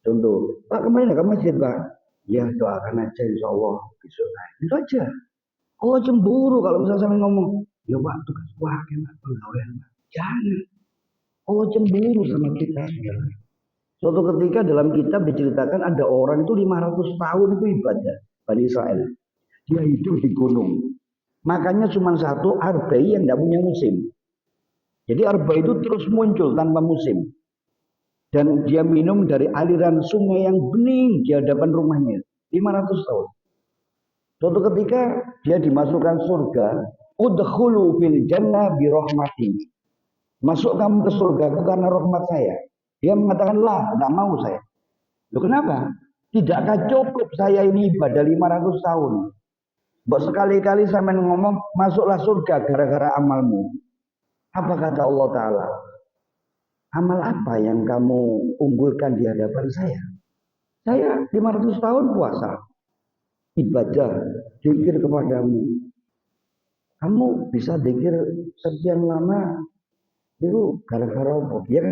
Contoh, Pak kemarin ke masjid Pak, ya doakan aja insya Allah besok. Itu aja. Allah cemburu kalau misalnya saya ngomong, ya Pak tugas wah enak pegawai Pak. Jangan. Allah cemburu sama kita. Suatu ketika dalam kitab diceritakan ada orang itu 500 tahun itu ibadah Bani Israel. Dia hidup di gunung. Makanya cuma satu Arbai yang tidak punya musim. Jadi Arbai itu terus muncul tanpa musim. Dan dia minum dari aliran sungai yang bening di hadapan rumahnya. 500 tahun. Suatu ketika dia dimasukkan surga. Udkhulu fil jannah bi rahmati. Masuk kamu ke surga karena rahmat saya. Dia mengatakan lah, tidak mau saya. Loh kenapa? Tidakkah cukup saya ini ibadah 500 tahun? Mbok sekali-kali saya ngomong masuklah surga gara-gara amalmu. Apa kata Allah Ta'ala? Amal apa yang kamu unggulkan di hadapan saya? Saya 500 tahun puasa, ibadah, zikir kepadamu. Kamu bisa zikir sekian lama, itu gara-gara apa? Ya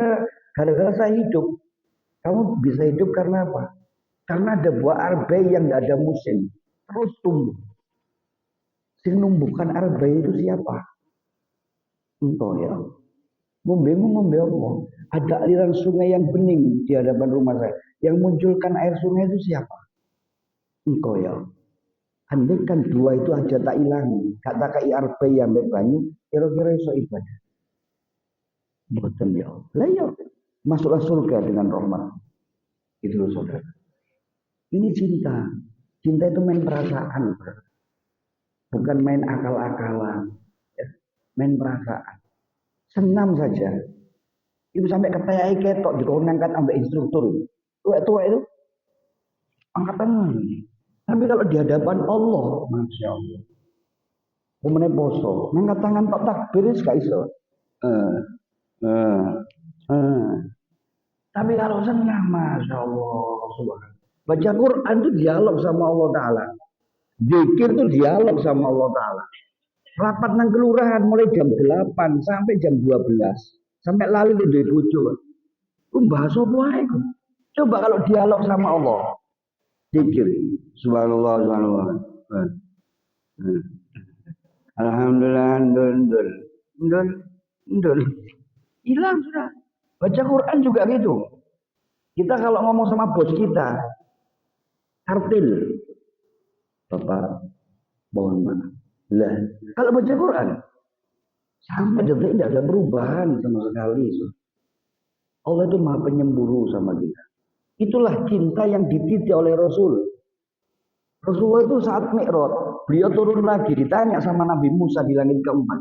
gara-gara saya hidup. Kamu bisa hidup karena apa? Karena ada buah arbai yang tidak ada musim. Terus tumbuh. Sing numbuhkan arbai itu siapa? Entah ya. Ngombe apa? Ada aliran sungai yang bening di hadapan rumah saya. Yang munculkan air sungai itu siapa? Engkau ya. Andaikan dua itu aja tak hilang. Kata kai arbai yang banyu, kira-kira iso ibadah. Boten ya. Lah ya. Masuklah surga dengan rahmat. Itu loh saudara. Ini cinta. Cinta itu main perasaan. Bukan main akal-akalan, ya. Main perasaan. Senam saja. Itu sampai ketayai ketok di kau ngangkat sampai instruktur. Tua-tua itu angkat tangan. Tapi kalau di hadapan Allah, Masya Allah. Kemudian poso, ngangkat tangan tok takbir gak iso. Tapi kalau senam, Masya Allah, subhanallah. Baca Quran itu dialog sama Allah Ta'ala. Zikir itu dialog sama Allah Ta'ala. Rapat nang kelurahan mulai jam 8 sampai jam 12. Sampai lali di duit bojo. Bahas apa itu? Coba kalau dialog sama Allah. Zikir. Subhanallah, subhanallah. Alhamdulillah, ndul. Hilang sudah. Baca Quran juga gitu. Kita kalau ngomong sama bos kita, kartil. Bapak, Mohon maaf. Lah, kalau baca Quran sampai detik tidak ada perubahan sama sekali. Allah itu maha penyemburu sama kita. Itulah cinta yang dititik oleh Rasul. Rasulullah itu saat Mi'raj, beliau turun lagi ditanya sama Nabi Musa di langit keempat.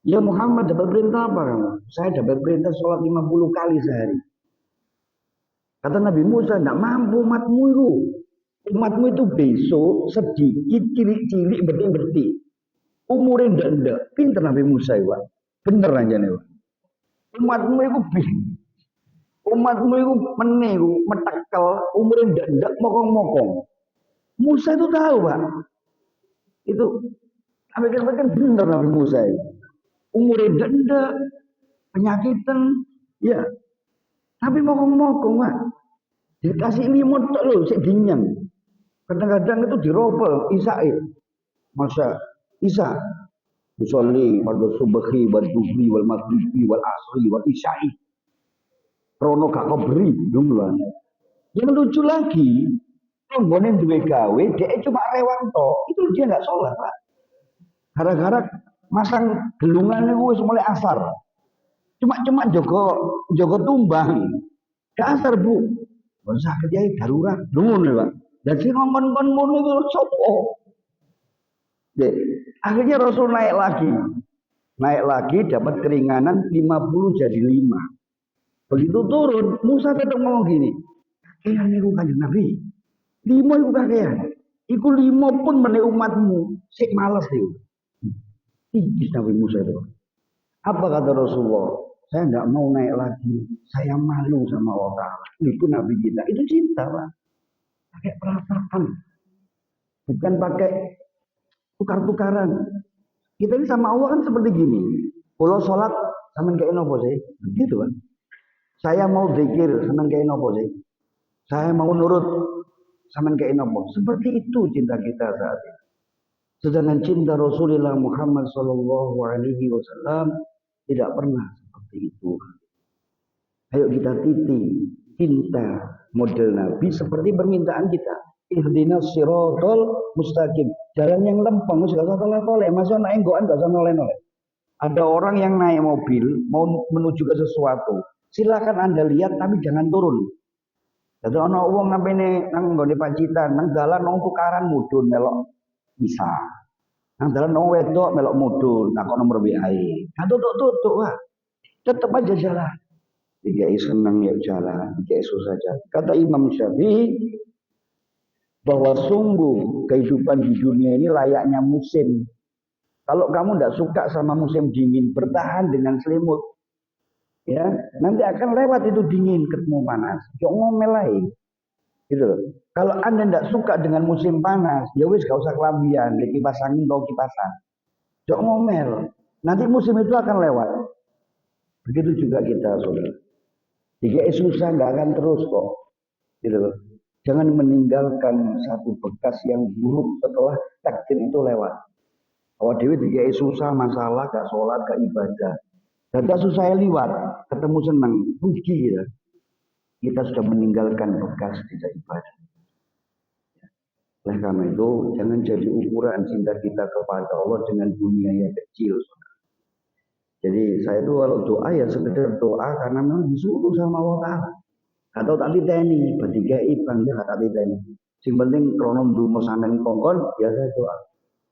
Ya Muhammad, dapat perintah apa kamu? Saya dapat perintah sholat 50 kali sehari. Kata Nabi Musa, tidak mampu umatmu itu. Umatmu itu besok sedikit, cilik-cilik, betik-betik. Umurnya tidak. Pintar Nabi Musa itu. Bener aja nih. Umatmu itu bingung. Umatmu itu meniru, metekel, umurnya tidak mokong-mokong. Musa itu tahu, Pak. Itu, kan bener Nabi Musa itu. Umurnya tidak, penyakitan, ya. Tapi mokong-mokong, Pak. Dikasih limut tak loh, sik dinyang. Kadang-kadang itu diropel, Isa'i. Masa Isa usolli pada subhi wal duhri wal maghribi wal asri wal isya'i. Rono gak beri duluan. Yang lucu lagi, tonggone duwe gawe, dia cuma rewang tok, itu dia nggak sholat, Pak. Gara-gara masang gelungan itu wis mulai asar. Cuma jogo tumbang. Gak asar, Bu. Bon sakit ya darurat. Ngono, Pak. Dan si ngomong-ngomong ngono itu sopo. Akhirnya Rasul naik lagi dapat keringanan 50 jadi 5. Begitu turun, Musa tetap ngomong gini, kakean niku Kanjeng Nabi. 5 iku kakean. Iku 5 pun meneh umatmu, sik males niku. Tinggi Nabi Musa itu. Apa kata Rasulullah? Saya tidak mau naik lagi. Saya malu sama Allah. Itu Nabi kita. Itu cinta, Pak. Pakai perasaan. Bukan pakai tukar-tukaran. Kita ini sama Allah kan seperti gini. Kalau sholat, sama kayak nopo sih. Gitu kan. Saya mau zikir, sama kayak nopo sih. Saya mau nurut, sama kayak nopo. Seperti itu cinta kita saat ini. Sedangkan cinta Rasulullah Muhammad Sallallahu Alaihi Wasallam tidak pernah seperti itu. Ayo kita titi cinta model Nabi seperti permintaan kita. Ihdinas siratal mustaqim. Jalan yang lempeng, gak usah toleh-toleh. Masih naik enggoan gak usah noleh-noleh. Ada orang yang naik mobil mau menuju ke sesuatu. Silakan Anda lihat tapi jangan turun. Jadi ana wong ngampene nang nggone Pacitan, nang dalan nang tukaran mudhun melok bisa. Nang dalan nang wedok melok mudhun, takon nomor WA-e. Nah tutuk-tutuk, Pak. Tetap aja jalan. Jika senang ya jalan, jika susah jalan. Kata Imam Syafi'i bahwa sungguh kehidupan di dunia ini layaknya musim. Kalau kamu tidak suka sama musim dingin, bertahan dengan selimut. Ya, nanti akan lewat itu dingin, ketemu panas. Jangan ngomel lagi. Gitu loh. Kalau Anda tidak suka dengan musim panas, ya wis gak usah kelambian, di kipas angin atau kipasan. Jangan ngomel. Nanti musim itu akan lewat. Begitu juga kita, Saudara. Jika susah nggak akan terus kok. Gitu loh. Jangan meninggalkan satu bekas yang buruk setelah takdir itu lewat. Kalau Dewi jika susah masalah, gak sholat, gak ibadah. Data susah lewat, ketemu senang, rugi ya. Kita sudah meninggalkan bekas tidak ibadah. Oleh karena itu, jangan jadi ukuran cinta kita kepada Allah dengan dunia yang kecil. Jadi saya itu kalau doa ya sekedar doa karena memang disuruh sama Allah Ta'ala. Atau tak diteni, bertiga ibang dia tak diteni. Yang penting kronom dulu sampean kongkon, ya saya doa.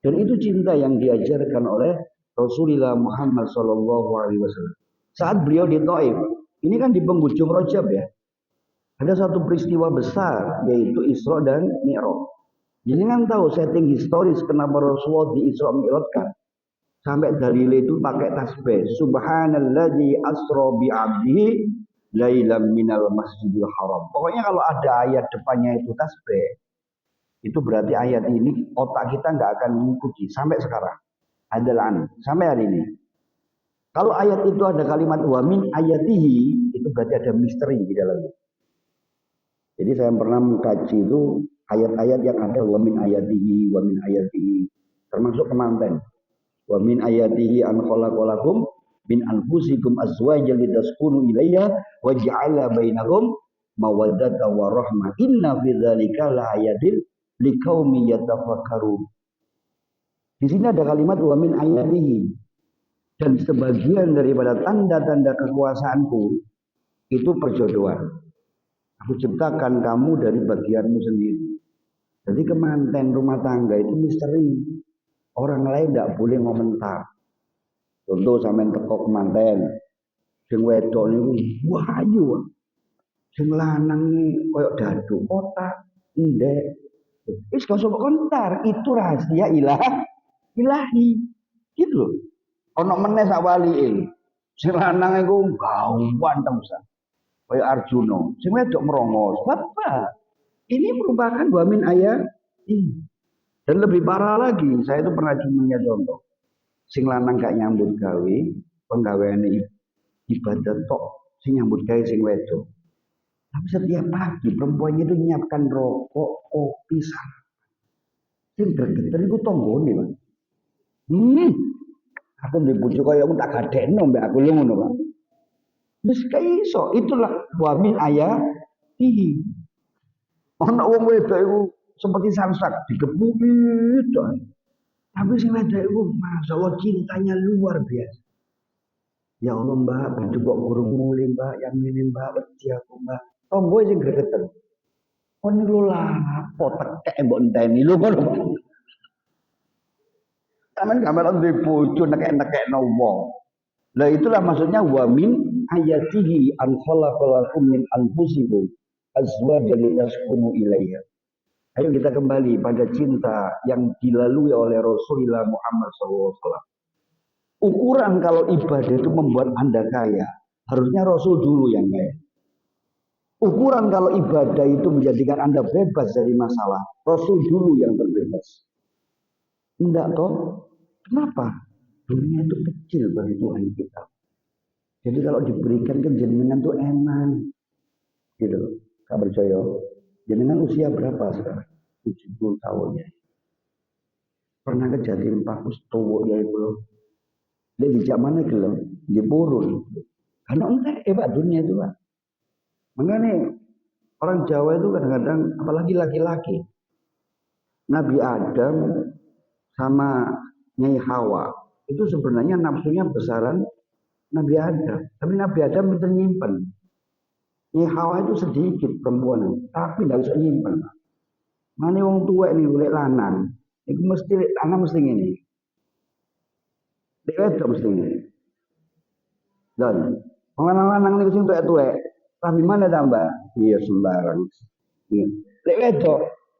Dan itu cinta yang diajarkan oleh Rasulullah Muhammad Sallallahu Alaihi Wasallam. Saat beliau di Taif, ini kan di penghujung Rajab ya. Ada satu peristiwa besar yaitu Isra dan Mi'raj. Jadi kan tahu setting historis kenapa Rasulullah di Isra Mi'rajkan. Sampai dalil itu pakai tasbih. Subhanalladzi asra bi 'abdihi lailam minal masjidil haram. Pokoknya kalau ada ayat depannya itu tasbih, itu berarti ayat ini otak kita nggak akan mengikuti sampai sekarang. Adalah sampai hari ini. Kalau ayat itu ada kalimat wa min ayatihi, itu berarti ada misteri di dalamnya. Jadi saya pernah mengkaji itu ayat-ayat yang ada wa min ayatihi, termasuk kemanten. Wa min ayatihi an khalaqalakum min anfusikum azwajan litaskunu ilayha wa ja'ala bainakum mawaddatan wa rahmah. Inna fi dzalika laayatin liqaumin yatafakkarun. Di sini ada kalimat wa min ayatihi, dan sebagian daripada tanda-tanda kekuasaanku itu perjodohan. Aku ciptakan kamu dari bagianmu sendiri. Jadi kemanten rumah tangga itu misteri. Orang lain tidak boleh komentar. Contoh sampean teko kemanten, sing wedok niku wahyu. Sing lanang koyo dadu, otak, ndek. Wis gak usah komentar, itu rahasia ilahi. Gitu loh. Ono meneh sak walike. Sing lanang iku gawan temesan. Kaya Arjuna. Sing wedok merongos. Bapak, ini merupakan wamin ayat. Dan lebih parah lagi, saya itu pernah punya contoh. Sing lanang gak nyambut gawe, penggaweane ibadah tok, sing nyambut gawe sing wedok. Tapi setiap pagi perempuannya itu nyiapkan rokok, kopi, sarapan. Sing gregetan iku tanggane, Pak. Aku dibujuk kaya aku tak gadekno mbak aku lu ngono, Pak. Wis iso, itulah wa min ayatihi. Ana wong wedok iku seperti samsak digepuki tok. Tapi sing wedok iku masyaallah cintanya luar biasa. Ya Allah Mbak, baju kok kurung mulih Mbak, yang ini Mbak, wedi aku Mbak. Tonggo sing gregeten. Kon niku lapo tekek mbok enteni lho ngono, Pak. Sampeyan gambaran duwe bojo nekek-nekekno wong. Lah itulah maksudnya wa min ayatihi an khalaqalakum min anfusikum azwajan litaskunu ilaiha. Ayo kita kembali pada cinta yang dilalui oleh Rasulullah Muhammad SAW. Ukuran kalau ibadah itu membuat Anda kaya, harusnya Rasul dulu yang kaya. Ukuran kalau ibadah itu menjadikan Anda bebas dari masalah, Rasul dulu yang terbebas. Enggak toh? Kenapa? Dunia itu kecil bagi Tuhan kita. Jadi kalau diberikan ke jenengan itu enak. Gitu. Kak percaya. Jenengan usia berapa sekarang? 70 tahun ya. Pernah kejadian Pak Kustowo ya itu. Dia di zamannya gelap, dia burun. Karena enggak Pak dunia itu Pak. Makanya orang Jawa itu kadang-kadang apalagi laki-laki. Nabi Adam sama Nyai Hawa itu sebenarnya nafsunya besaran Nabi Adam. Tapi Nabi Adam bisa nyimpen. Nyai Hawa itu sedikit perempuan, tapi tidak bisa nyimpen. Mana wong tua ini boleh lanang, itu mesti lanang mesti ini. Dewet mesti ini. Dan lanang-lanang ini sing tuwek-tuwek, tapi mana tambah? Iya sembarang. Dewet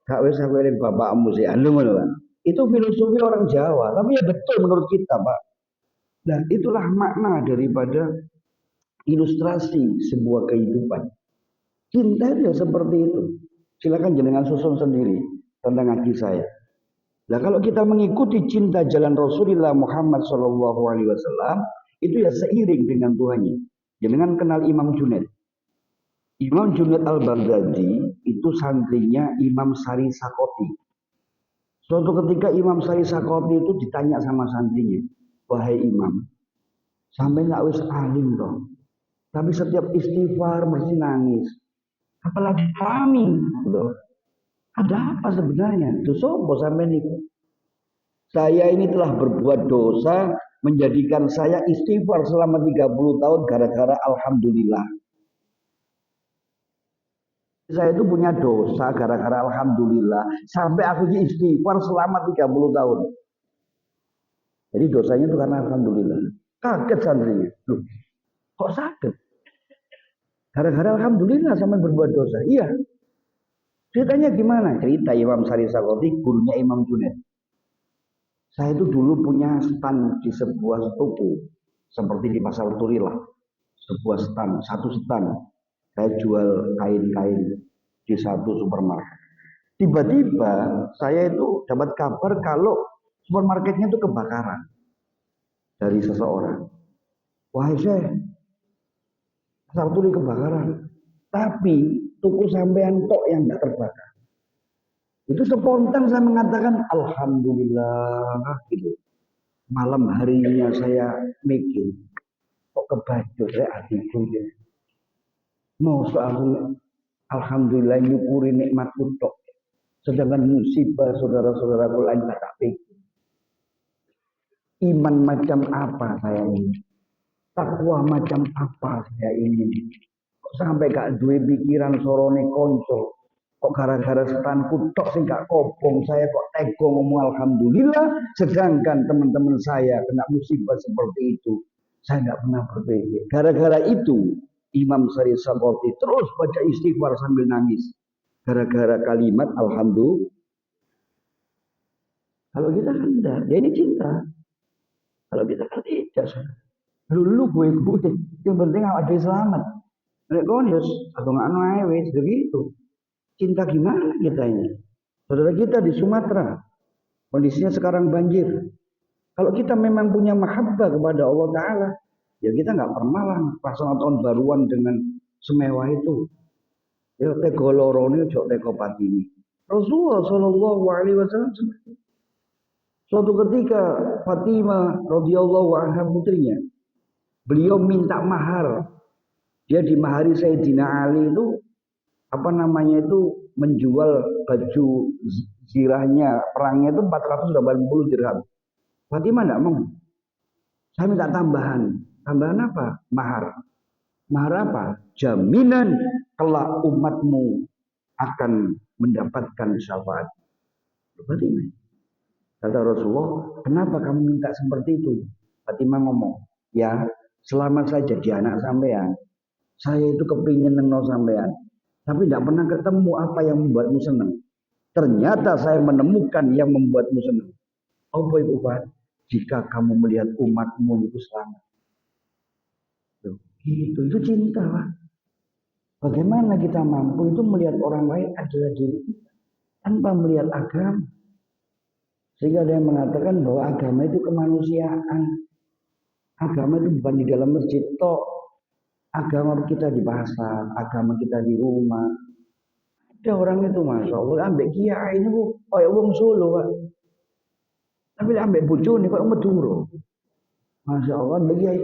gak wis aku ini bapakmu sih, anu ngono kan. Itu filosofi orang Jawa, tapi ya betul menurut kita, Pak. Dan itulah makna daripada ilustrasi sebuah kehidupan. Cinta itu ya seperti itu. Silakan jenengan susun sendiri tentang hati saya. Nah kalau kita mengikuti cinta jalan Rasulullah Muhammad SAW, itu ya seiring dengan Tuhannya. Jenengan kenal Imam Junaid. Imam Junaid al-Baghdadi itu santrinya Imam Sari Sakoti. Suatu ketika Imam Sari Sakoti itu ditanya sama santrinya, wahai Imam, sampai nggak wis alim dong. Tapi setiap istighfar mesti nangis. Apalagi kami, loh. Ada apa sebenarnya? Itu sopo sampai ini. Saya ini telah berbuat dosa menjadikan saya istighfar selama 30 tahun gara-gara alhamdulillah. Saya itu punya dosa gara-gara alhamdulillah sampai aku istighfar selama 30 tahun. Jadi dosanya itu karena alhamdulillah. Kaget santrinya. Loh, kok sakit? Gara-gara alhamdulillah sampai berbuat dosa. Iya. Ceritanya gimana? Cerita Imam Sari Sakoti, gurunya Imam Junaid. Saya itu dulu punya stand di sebuah toko. Seperti di Pasar Turilah. Sebuah stand, satu stand. Saya jual kain-kain di satu supermarket. Tiba-tiba saya itu dapat kabar kalau supermarketnya itu kebakaran. Dari seseorang. Wahai Syekh, Pasar Turi kebakaran. Tapi toko sampean tok yang tidak terbakar. Itu spontan saya mengatakan alhamdulillah gitu. Malam harinya saya mikir kok kebajut saya hatiku ya. Mau soal alhamdulillah nyukuri nikmat tok. Sedangkan musibah saudara-saudaraku lain tak pikir. Iman macam apa saya ini? Takwa macam apa saya ini? Kok sampai gak duwe pikiran sorone konco? Kok gara-gara setanku tok sing gak kopong, saya kok tega ngomong alhamdulillah, sedangkan teman-teman saya kena musibah seperti itu. Saya nggak pernah berpikir. Gara-gara itu Imam Sari Saboti terus baca istighfar sambil nangis. Gara-gara kalimat alhamdulillah. Kalau kita kan enggak, ya ini cinta. Kalau kita kan tidak. Dulu gue, yang penting ada selamat. Nek konyos atau nggak naik wes begitu. Cinta gimana kita ini? Saudara kita di Sumatera, kondisinya sekarang banjir. Kalau kita memang punya mahabbah kepada Allah Ta'ala, ya kita nggak pernah lah pasang tahun baruan dengan semewah itu. Ya teko lorone ojo teko patini. Rasulullah Shallallahu Alaihi Wasallam suatu ketika Fatimah radhiyallahu anha putrinya, beliau minta mahar. Dia dimahari Sayyidina Ali itu apa namanya itu menjual baju zirahnya perangnya itu 480 dirham. Fatimah tidak mau. Saya minta tambahan. Tambahan apa? Mahar. Mahar apa? Jaminan kelak umatmu akan mendapatkan syafaat. Fatimah. Kata Rasulullah, kenapa kamu minta seperti itu? Fatimah ngomong, ya selama saya jadi anak sampean, saya itu kepingin nengok sampean. Tapi tidak pernah ketemu apa yang membuatmu senang. Ternyata saya menemukan yang membuatmu senang. Apa itu Pak? Jika kamu melihat umatmu itu selamat. Itu cinta Pak. Bagaimana kita mampu itu melihat orang lain adalah diri kita tanpa melihat agama. Sehingga ada yang mengatakan bahwa agama itu kemanusiaan. Agama itu bukan di dalam masjid tok. Agama kita di pasar, agama kita di rumah. Ada orang itu Masya Allah, ambek kiai ini bu, kayak wong Solo Pak. Tapi ambek bojone kayak Maduro. Masya Allah, ambek kiai.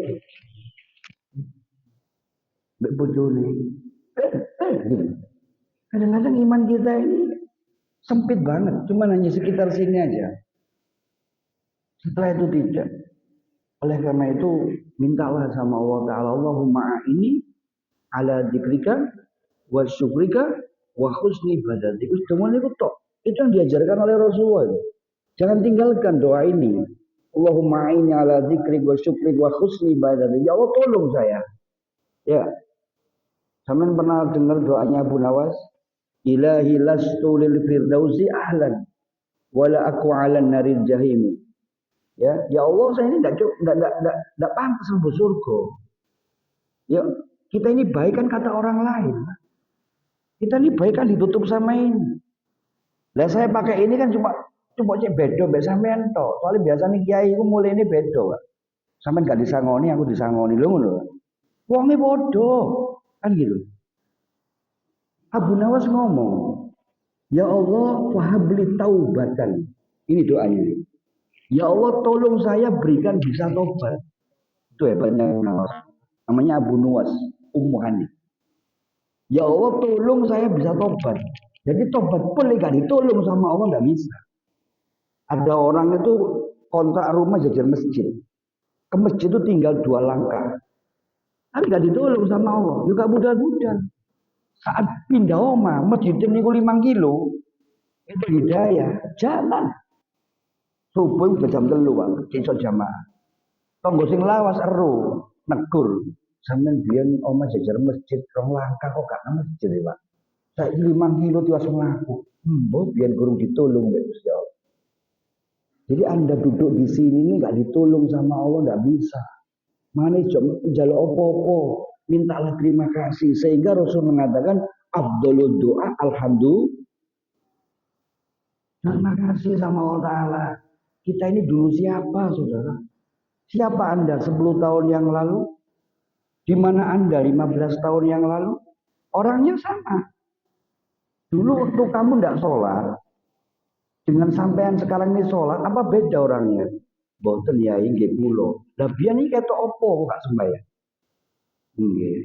Ambek bojone. Kadang-kadang iman kita ini sempit banget, cuma hanya sekitar sini aja. Setelah itu tidak. Oleh karena itu mintalah sama Allah Ta'ala, Allahumma ini ala dzikrika wa syukrika wa husni ibadatik. Semuanya itu tok. Itu yang diajarkan oleh Rasulullah. Jangan tinggalkan doa ini. Allahumma ini ala dzikrik wa syukrik wa husni ibadatik. Ya Allah tolong saya. Ya. Sampeyan pernah dengar doanya Abu Nawas? Ilahi lastu lil firdausi ahlan wala aku 'alan naril jahim. Ya Allah saya ini enggak pantas masuk surga. Ya, kita ini baik kan kata orang lain. Kita ini baik kan ditutup sama ini. Lah saya pakai ini kan cuma cek bedo mbek sampean tok. Soalnya biasanya kiai iku mulai ini bedo, Pak. Sampean gak disangoni, aku disangoni lho ngono. Wonge bodoh. Kan gitu. Abu Nawas ngomong, "Ya Allah, fahabli taubatan." Ini doanya. Ya Allah tolong saya berikan bisa tobat. Itu hebatnya Abu Nawas. Namanya Abu Nuwas, Ummu Hani. Ya Allah tolong saya bisa tobat. Jadi tobat pun gak ditolong sama Allah gak bisa. Ada orang itu kontrak rumah jajar masjid. Ke masjid itu tinggal 2 langkah. Tapi gak ditolong sama Allah. Juga budal-budal. Saat pindah oma, masjid ini 5 kilo. Itu hidayah. Jalan. Subuh udah jam 3 Pak, besok jamaah. Tonggo sing lawas ero, negur. Sampeyan biyen omah jajar masjid 2 langkah kok gak nang masjid Pak. Saiki 5 kilo tiwas mlaku. Mbok biyen gurung ditolong mbek Gusti Allah. Jadi Anda duduk di sini ini gak ditolong sama Allah gak bisa. Mane njaluk apa-apa, mintalah terima kasih sehingga Rasul mengatakan afdhalud doa alhamdulillah. Terima kasih sama Allah Ta'ala. Kita ini dulu siapa, saudara? Siapa Anda 10 tahun yang lalu? Di mana Anda 15 tahun yang lalu? Orangnya sama. Dulu waktu kamu tidak sholat, dengan sampean sekarang ini sholat, apa beda orangnya? Boten ya inggih kula. Lah biyen iki ketok apa kok gak sembahyang? Nggih.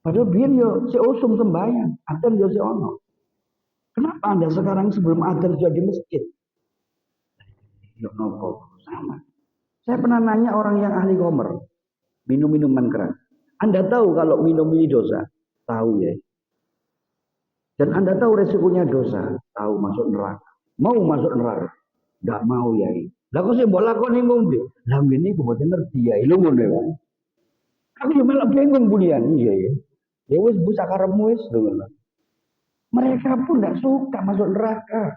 Padahal biyen yo si usum sembahyang, adzan yo si ono. Kenapa Anda sekarang sebelum adzan sudah di masjid? Ya nopo sama. Saya pernah nanya orang yang ahli komer, minum minuman keras. Anda tahu kalau minum ini dosa? Tahu ya. Dan Anda tahu resikonya dosa? Tahu, masuk neraka. Mau masuk neraka? Enggak mau ya. Lah kok sih mbok lakoni ngombe? Lah ngene iku mboten ngerti ya. Lho ngono ya. Aku yo malah bingung bulian. Iya ya. Ya wis bu sakarepmu wis lho. Mereka pun tidak suka masuk neraka.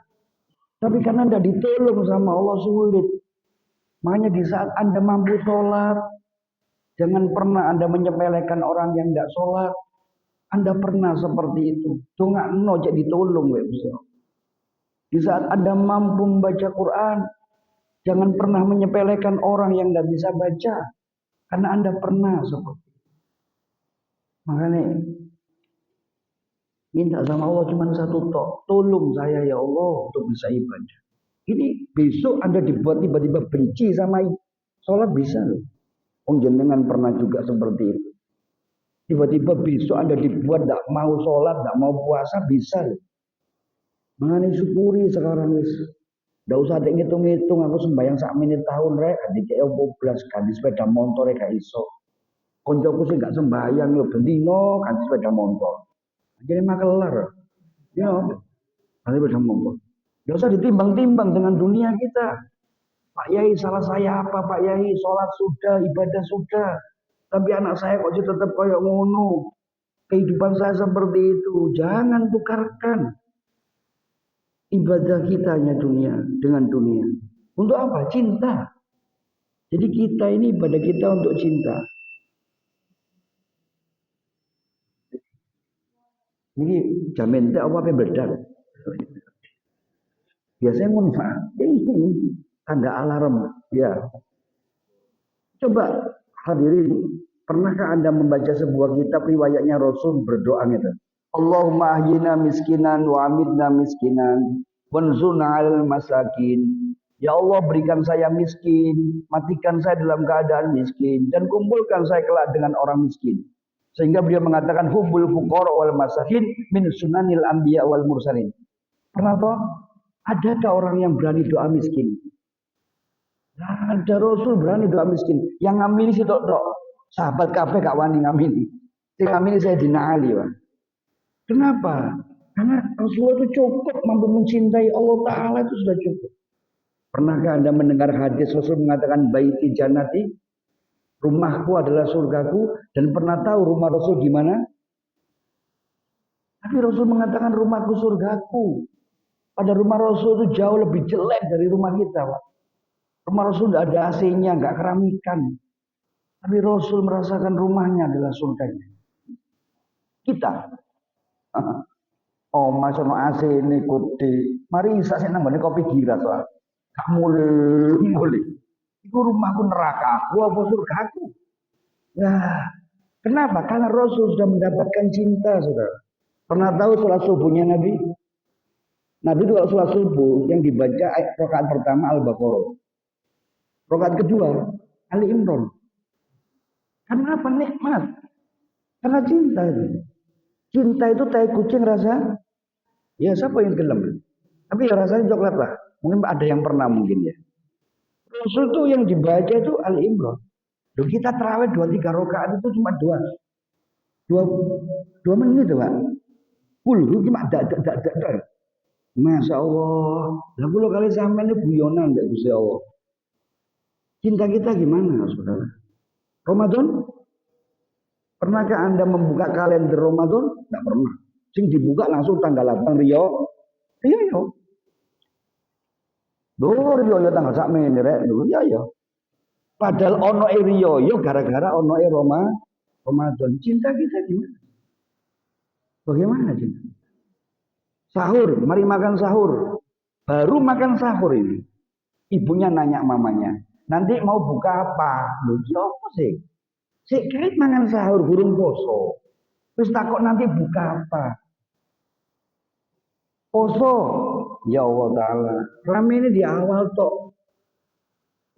Tapi karena tidak ditolong sama Allah sulit. Makanya di saat Anda mampu sholat, jangan pernah Anda menyepelekan orang yang tidak sholat. Anda pernah seperti itu. Cuma no jadi ditolong. Di saat Anda mampu membaca Quran, jangan pernah menyepelekan orang yang tidak bisa baca. Karena Anda pernah seperti itu. Makanya minta sama Allah cuma satu tok. Tolong saya ya Allah untuk bisa ibadah. Ini besok Anda dibuat tiba-tiba benci sama sholat bisa loh. Jenengan pernah juga seperti itu. Tiba-tiba besok Anda dibuat tidak mau sholat, tidak mau puasa bisa loh. Makanya syukuri sekarang wis. Tidak usah ngitung-ngitung aku sembahyang sak menit tahun rek, adik kayak 12 ganti sepeda motor rek gak iso. Koncoku sih gak sembahyang yo bendino ganti sepeda motor. Jadi makelar. Ya, ganti sepeda motor. Gak usah ditimbang-timbang dengan dunia kita. Pak Yai salah saya apa Pak Yai? Sholat sudah, ibadah sudah. Tapi anak saya kok sih tetap kayak ngono. Kehidupan saya seperti itu. Jangan tukarkan ibadah kita dunia dengan dunia. Untuk apa? Cinta. Jadi kita ini ibadah kita untuk cinta. Ini jamin tak apa bedak. Biasanya ngono Pak. Ini tanda alarm. Ya. Coba hadirin, pernahkah Anda membaca sebuah kitab riwayatnya Rasul berdoa gitu? Allahumma ahyina miskinan wa amitna miskinan wanzurna 'alal masakin. Ya Allah berikan saya miskin, matikan saya dalam keadaan miskin dan kumpulkan saya kelak dengan orang miskin. Sehingga beliau mengatakan hubbul fuqara wal masakin min sunanil anbiya wal mursalin. Pernah toh? Adakah orang yang berani doa miskin? Nah, ada Rasul berani doa miskin. Yang ngamini si tok. Sahabat kabeh gak wani ngamini. Sing ngamini saya Sayyidina Ali, Pak. Kenapa? Karena Rasulullah itu cukup mampu mencintai Allah Ta'ala itu sudah cukup. Pernahkah Anda mendengar hadis Rasul mengatakan baiti jannati, rumahku adalah surgaku, dan pernah tahu rumah Rasul gimana? Tapi Rasul mengatakan rumahku surgaku. Pada rumah Rasul itu jauh lebih jelek dari rumah kita, Pak. Rumah Rasul tidak ada AC-nya, nggak keramikan. Tapi Rasul merasakan rumahnya adalah surganya. Kita. Oh, masuk no AC ini kuti. Mari isa sih nambah kopi gira soal. Kamu mulai. Itu rumahku neraka. Gua apa surgaku. Nah, kenapa? Karena Rasul sudah mendapatkan cinta, saudara. Pernah tahu sholat subuhnya Nabi? Nabi itu kalau sholat subuh yang dibaca rakaat pertama Al-Baqarah. Rakaat kedua Ali Imran. Karena apa? Nikmat. Karena cinta itu. Cinta itu tai kucing rasa. Ya siapa yang gelem? Tapi ya rasanya coklat lah. Mungkin ada yang pernah mungkin ya. Rasul itu yang dibaca itu Ali Imran. Loh, kita terawih 2-3 rakaat itu cuma 2 menit Pak. Kulhu cuma dak. Masya Allah. Lah kula kali sampean ini guyonan ndak Gusti Allah. Cinta kita gimana, saudara? Ramadan? Pernahkah Anda membuka kalender Ramadan? Tidak pernah. Sing dibuka langsung tanggal 8 Rio. Iya. Rio tanggal sak meneh rek. Iya. Padahal ono Rio gara-gara ono Ramadan. Cinta kita gimana? Bagaimana cinta? Sahur, mari makan sahur. Baru makan sahur ini. Ibunya nanya mamanya, nanti mau buka apa? Loh, apa sih? Sik kait mangan sahur burung poso. Terus takut nanti buka apa? Poso. Ya Allah Ta'ala. Selama ini di awal tok.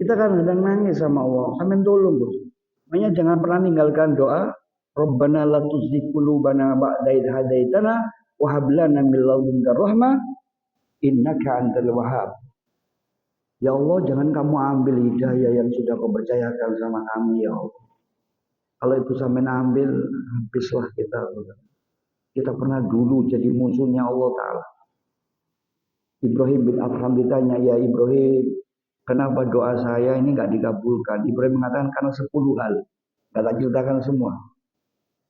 Kita kan kadang nangis sama Allah. Sampai tolong Bos. Makanya jangan pernah ninggalkan doa. Rabbana la tuzigh qulubana ba'da idh hadaitana wa hab lana min ladunka rahmah innaka antal wahhab. Ya Allah, jangan kamu ambil hidayah yang sudah kau percayakan sama kami, ya Allah. Kalau itu sampai ambil, habislah kita. Kita pernah dulu jadi musuhnya Allah Ta'ala. Ibrahim bin Adham ditanya, ya Ibrahim, kenapa doa saya ini nggak dikabulkan? Ibrahim mengatakan karena 10 hal. Nggak tak ceritakan semua.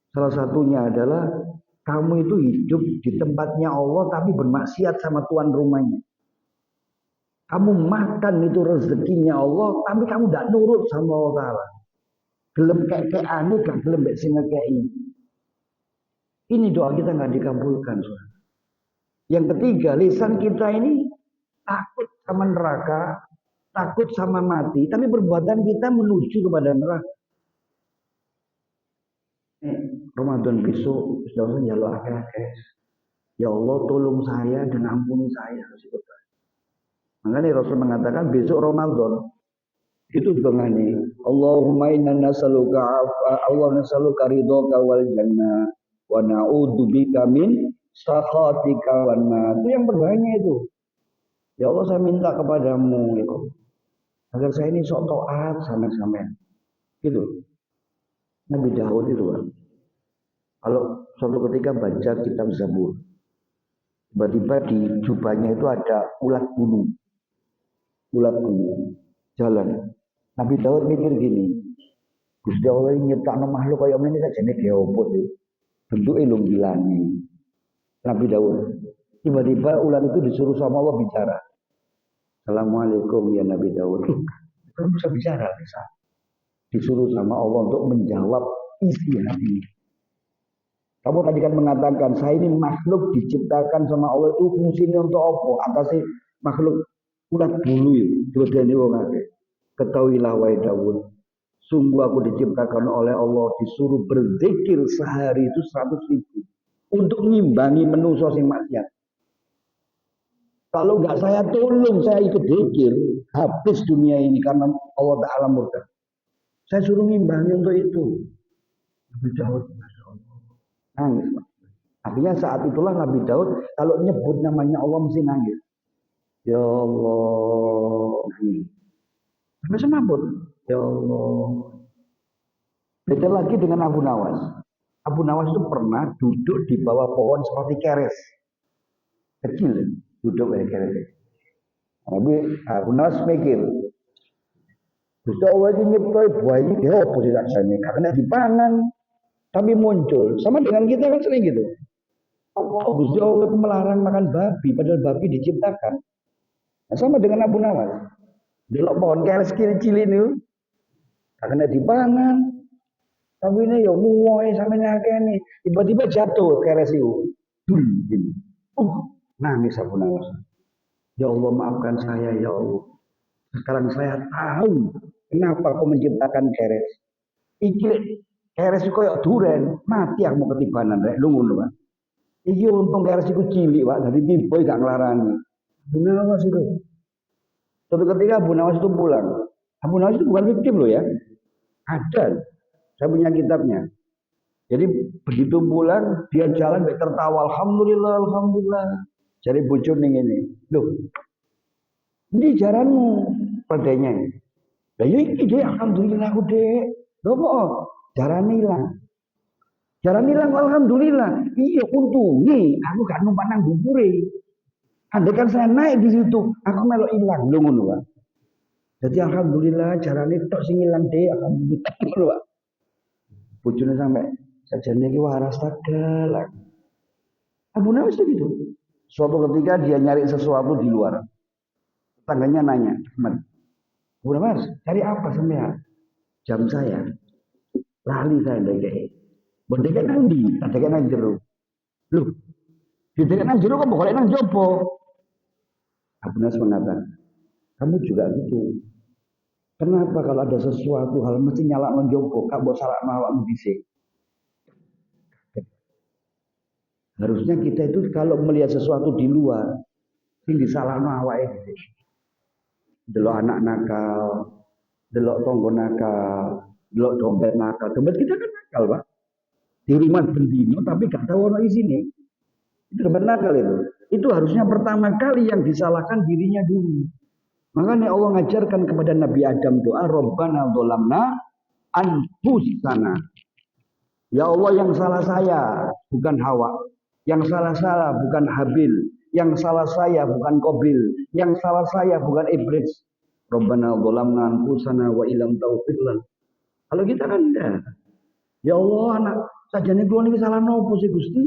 Salah satunya adalah kamu itu hidup di tempatnya Allah tapi bermaksiat sama tuan rumahnya. Kamu makan itu rezekinya Allah tapi kamu tidak nurut sama Allah Ta'ala. Gelem kayak aneh gak gelem mbek sing ngekei. Ini doa kita nggak dikabulkan. Yang ketiga, lisan kita ini takut sama neraka, takut sama mati, tapi perbuatan kita menuju kepada neraka. Ramadan besok sudah jalur akhir-akhir. Ya Allah tolong saya dan ampuni saya. Makanya Rasul mengatakan besok Ramadan itu dongane. Allahumma inna nas'aluka Allah nas'aluka ridhaka wal jannah wa na'udzubika min sakhatika wan nar. Itu yang berbahaya itu. Ya Allah saya minta kepadamu gitu. Agar saya ini sok taat sama-sama. Gitu. Nabi Daud itu kan. Kalau suatu ketika baca kitab Zabur, tiba-tiba di jubahnya itu ada ulat bulu. Ulat bulu jalan. Nabi Daud mikir gini, Gusti Allah nyiptakno makhluk kaya ngene saja nek dia opo sih. Bentuke lunggilangi. Nabi Daud. Tiba-tiba ulat itu disuruh sama Allah bicara. Assalamualaikum ya Nabi Daud. Kamu bisa bicara, bisa. Disuruh sama Allah untuk menjawab isi hati. Kamu tadi kan mengatakan, saya ini makhluk diciptakan sama Allah itu fungsinya untuk apa? Atasnya makhluk ulat bulu itu. Ketahuilah wahai Daud, sungguh aku diciptakan oleh Allah disuruh berzikir sehari itu 100.000 untuk ngimbangi manusia sing maksiat. Kalau nggak saya tolong, saya ikut zikir, habis dunia ini karena Allah Ta'ala murka. Saya suruh ngimbangi untuk itu. Nabi Daud, nangis. Artinya saat itulah Nabi Daud kalau nyebut namanya Allah mesti nangis. Ya Allah, sampai semaput. Ya Allah. Beda lagi dengan Abu Nawas. Abu Nawas itu pernah duduk di bawah pohon seperti keres. Kecil, duduk kayak keres. Tapi Abu Nawas mikir, Gusti Allah ini nyiptai buah ini dia apa sih rasanya? Karena dipangan, tapi muncul. Sama dengan kita kan sering gitu. Gusti Allah itu melarang makan babi, padahal babi diciptakan. Nah, sama dengan Abu Nawas. Delok pohon keres kecil ini, karena dipangan, tapi ini ya muai sampai nyake nih, tiba-tiba jatuh keres itu, nangis Abu Nawas. Ya Allah maafkan saya ya Allah. Sekarang saya tahu kenapa kau menciptakan keres. Iki keres itu kayak duren, mati aku mau ketibanan rek lu ngono, Pak. Iki untung keres itu cilik, Pak, dadi tiba gak nglarani. Abu Nawas itu. Suatu ketika Abu Nawas itu pulang. Abu Nawas itu bukan fiktif loh ya. Ada. Saya punya kitabnya. Jadi begitu pulang, dia jalan tertawa. Alhamdulillah, Alhamdulillah. Jadi bocor nih ini. Loh, ini jaranmu padanya. Lah ya iki deh, Alhamdulillah aku deh. Loh kok jaran hilang. Jaran hilang, Alhamdulillah. Iya untungi, aku gak numpak nang bubure. Andai kan saya naik di situ, aku melok hilang, lho ngono Pak. Jadi alhamdulillah jarane tok sing ilang deh, alhamdulillah ngono Pak. Bojone sampai sajane iki waras tegal. Abu Nawas itu gitu. Suatu ketika dia nyari sesuatu di luar. Tangganya nanya, "Man, Abu Nawas, cari apa sampean?" Jam saya. Lali saya ndekek. Bondeke nang ndi? Ndekek nang jero. Loh, ndekek nang jero kok golek nang jopo? Abu Nawas mengatakan, kamu juga gitu. Kenapa kalau ada sesuatu hal mesti nyala menjopo, kamu salah awakmu dhisik. Harusnya kita itu kalau melihat sesuatu di luar, sing disalahno awake dhisik. Delok anak nakal, delok tonggo nakal, delok dompet nakal. Dompet kita kan nakal, Pak. Di rumah bendino tapi gak tahu ono isine. Itu dompet nakal itu. Itu harusnya pertama kali yang disalahkan dirinya dulu. Makanya Allah ngajarkan kepada Nabi Adam doa, Rabbana dzalamna anfusana. Ya Allah, yang salah saya bukan Hawa, yang salah saya bukan Habil, yang salah saya bukan Qabil, yang salah saya bukan Iblis. Rabbana dzalamna anfusana wa illam taghfir lana. Kalau kita kan enggak. Ya Allah, anak sajane kula niki salah nopo sih Gusti?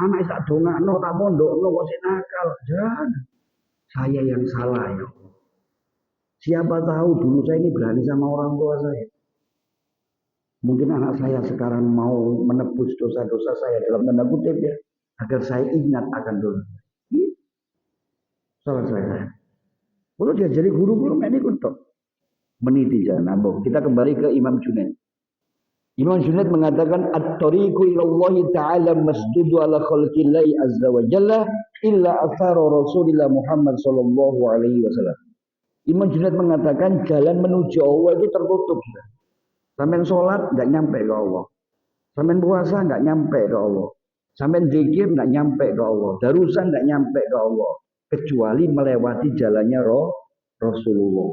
Anak sak dongakno tak pondokno kok sik nakal. Jangan. Saya yang salah ya Allah. Siapa tahu dulu saya ini berani sama orang tua saya. Mungkin anak saya sekarang mau menebus dosa-dosa saya dalam tanda kutip ya, agar saya ingat akan dosa. Salah saya. Kalau diajari guru-guru ini kutok meniti jalan. Kita kembali ke Imam Junaid. Imam Junaid mengatakan at-tariqu ilallahi ta'ala masdudu ala khalqillahi azza wa jalla illa athara Rasulillah Muhammad sallallahu alaihi wasallam. Imam Junaid mengatakan jalan menuju Allah itu tertutup. Sampai sholat nggak nyampe ke Allah. Sampai puasa nggak nyampe ke Allah. Sampai zikir nggak nyampe ke Allah. Darusan nggak nyampe ke Allah. Kecuali melewati jalannya Rasulullah.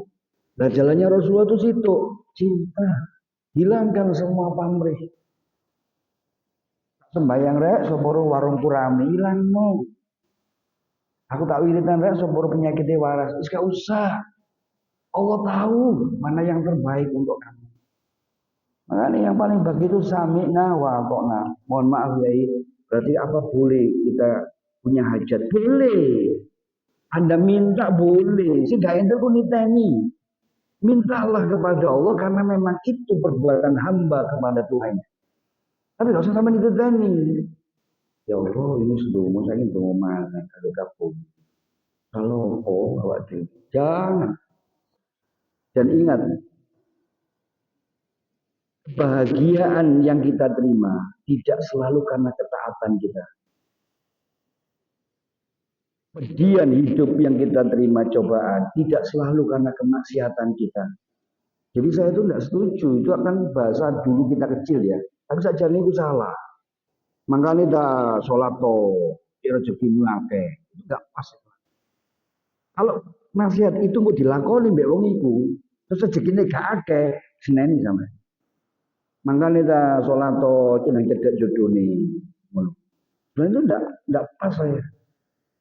Nah jalannya Rasulullah itu situ. Cinta. Hilangkan semua pamrih. Sembayang rek, soporo warung kurami, hilang no. Aku tak wiridan rek, soporo penyakitnya waras. Gak usah. Allah tahu mana yang terbaik untuk kamu. Makanya yang paling baik itu sami'na wa ata'na. Mohon maaf ya, berarti apa boleh kita punya hajat? Boleh. Anda minta boleh. Si gak ente pun niteni. Mintalah kepada Allah karena memang itu perbuatan hamba kepada Tuhan. Tapi gak usah sampai diteni. Ya Allah, ini sedulur saya ingin tunggu mana kalau kapung. Kalau khawatir. Jangan. Dan ingat, kebahagiaan yang kita terima tidak selalu karena ketaatan kita. Pedian hidup yang kita terima cobaan tidak selalu karena kemaksiatan kita. Jadi saya itu tidak setuju, itu akan bahasa dulu kita kecil ya. Tapi saja ini itu salah. Makanya kita sholat toh, rezeki ngake, itu tidak pas. Kalau nasihat itu mau dilakoni mbek wong iku, terus rezekine gak akeh, seneni sampe. Makanya kita sholat toh, jeneng cedek jodone. Nah itu tidak pas saya.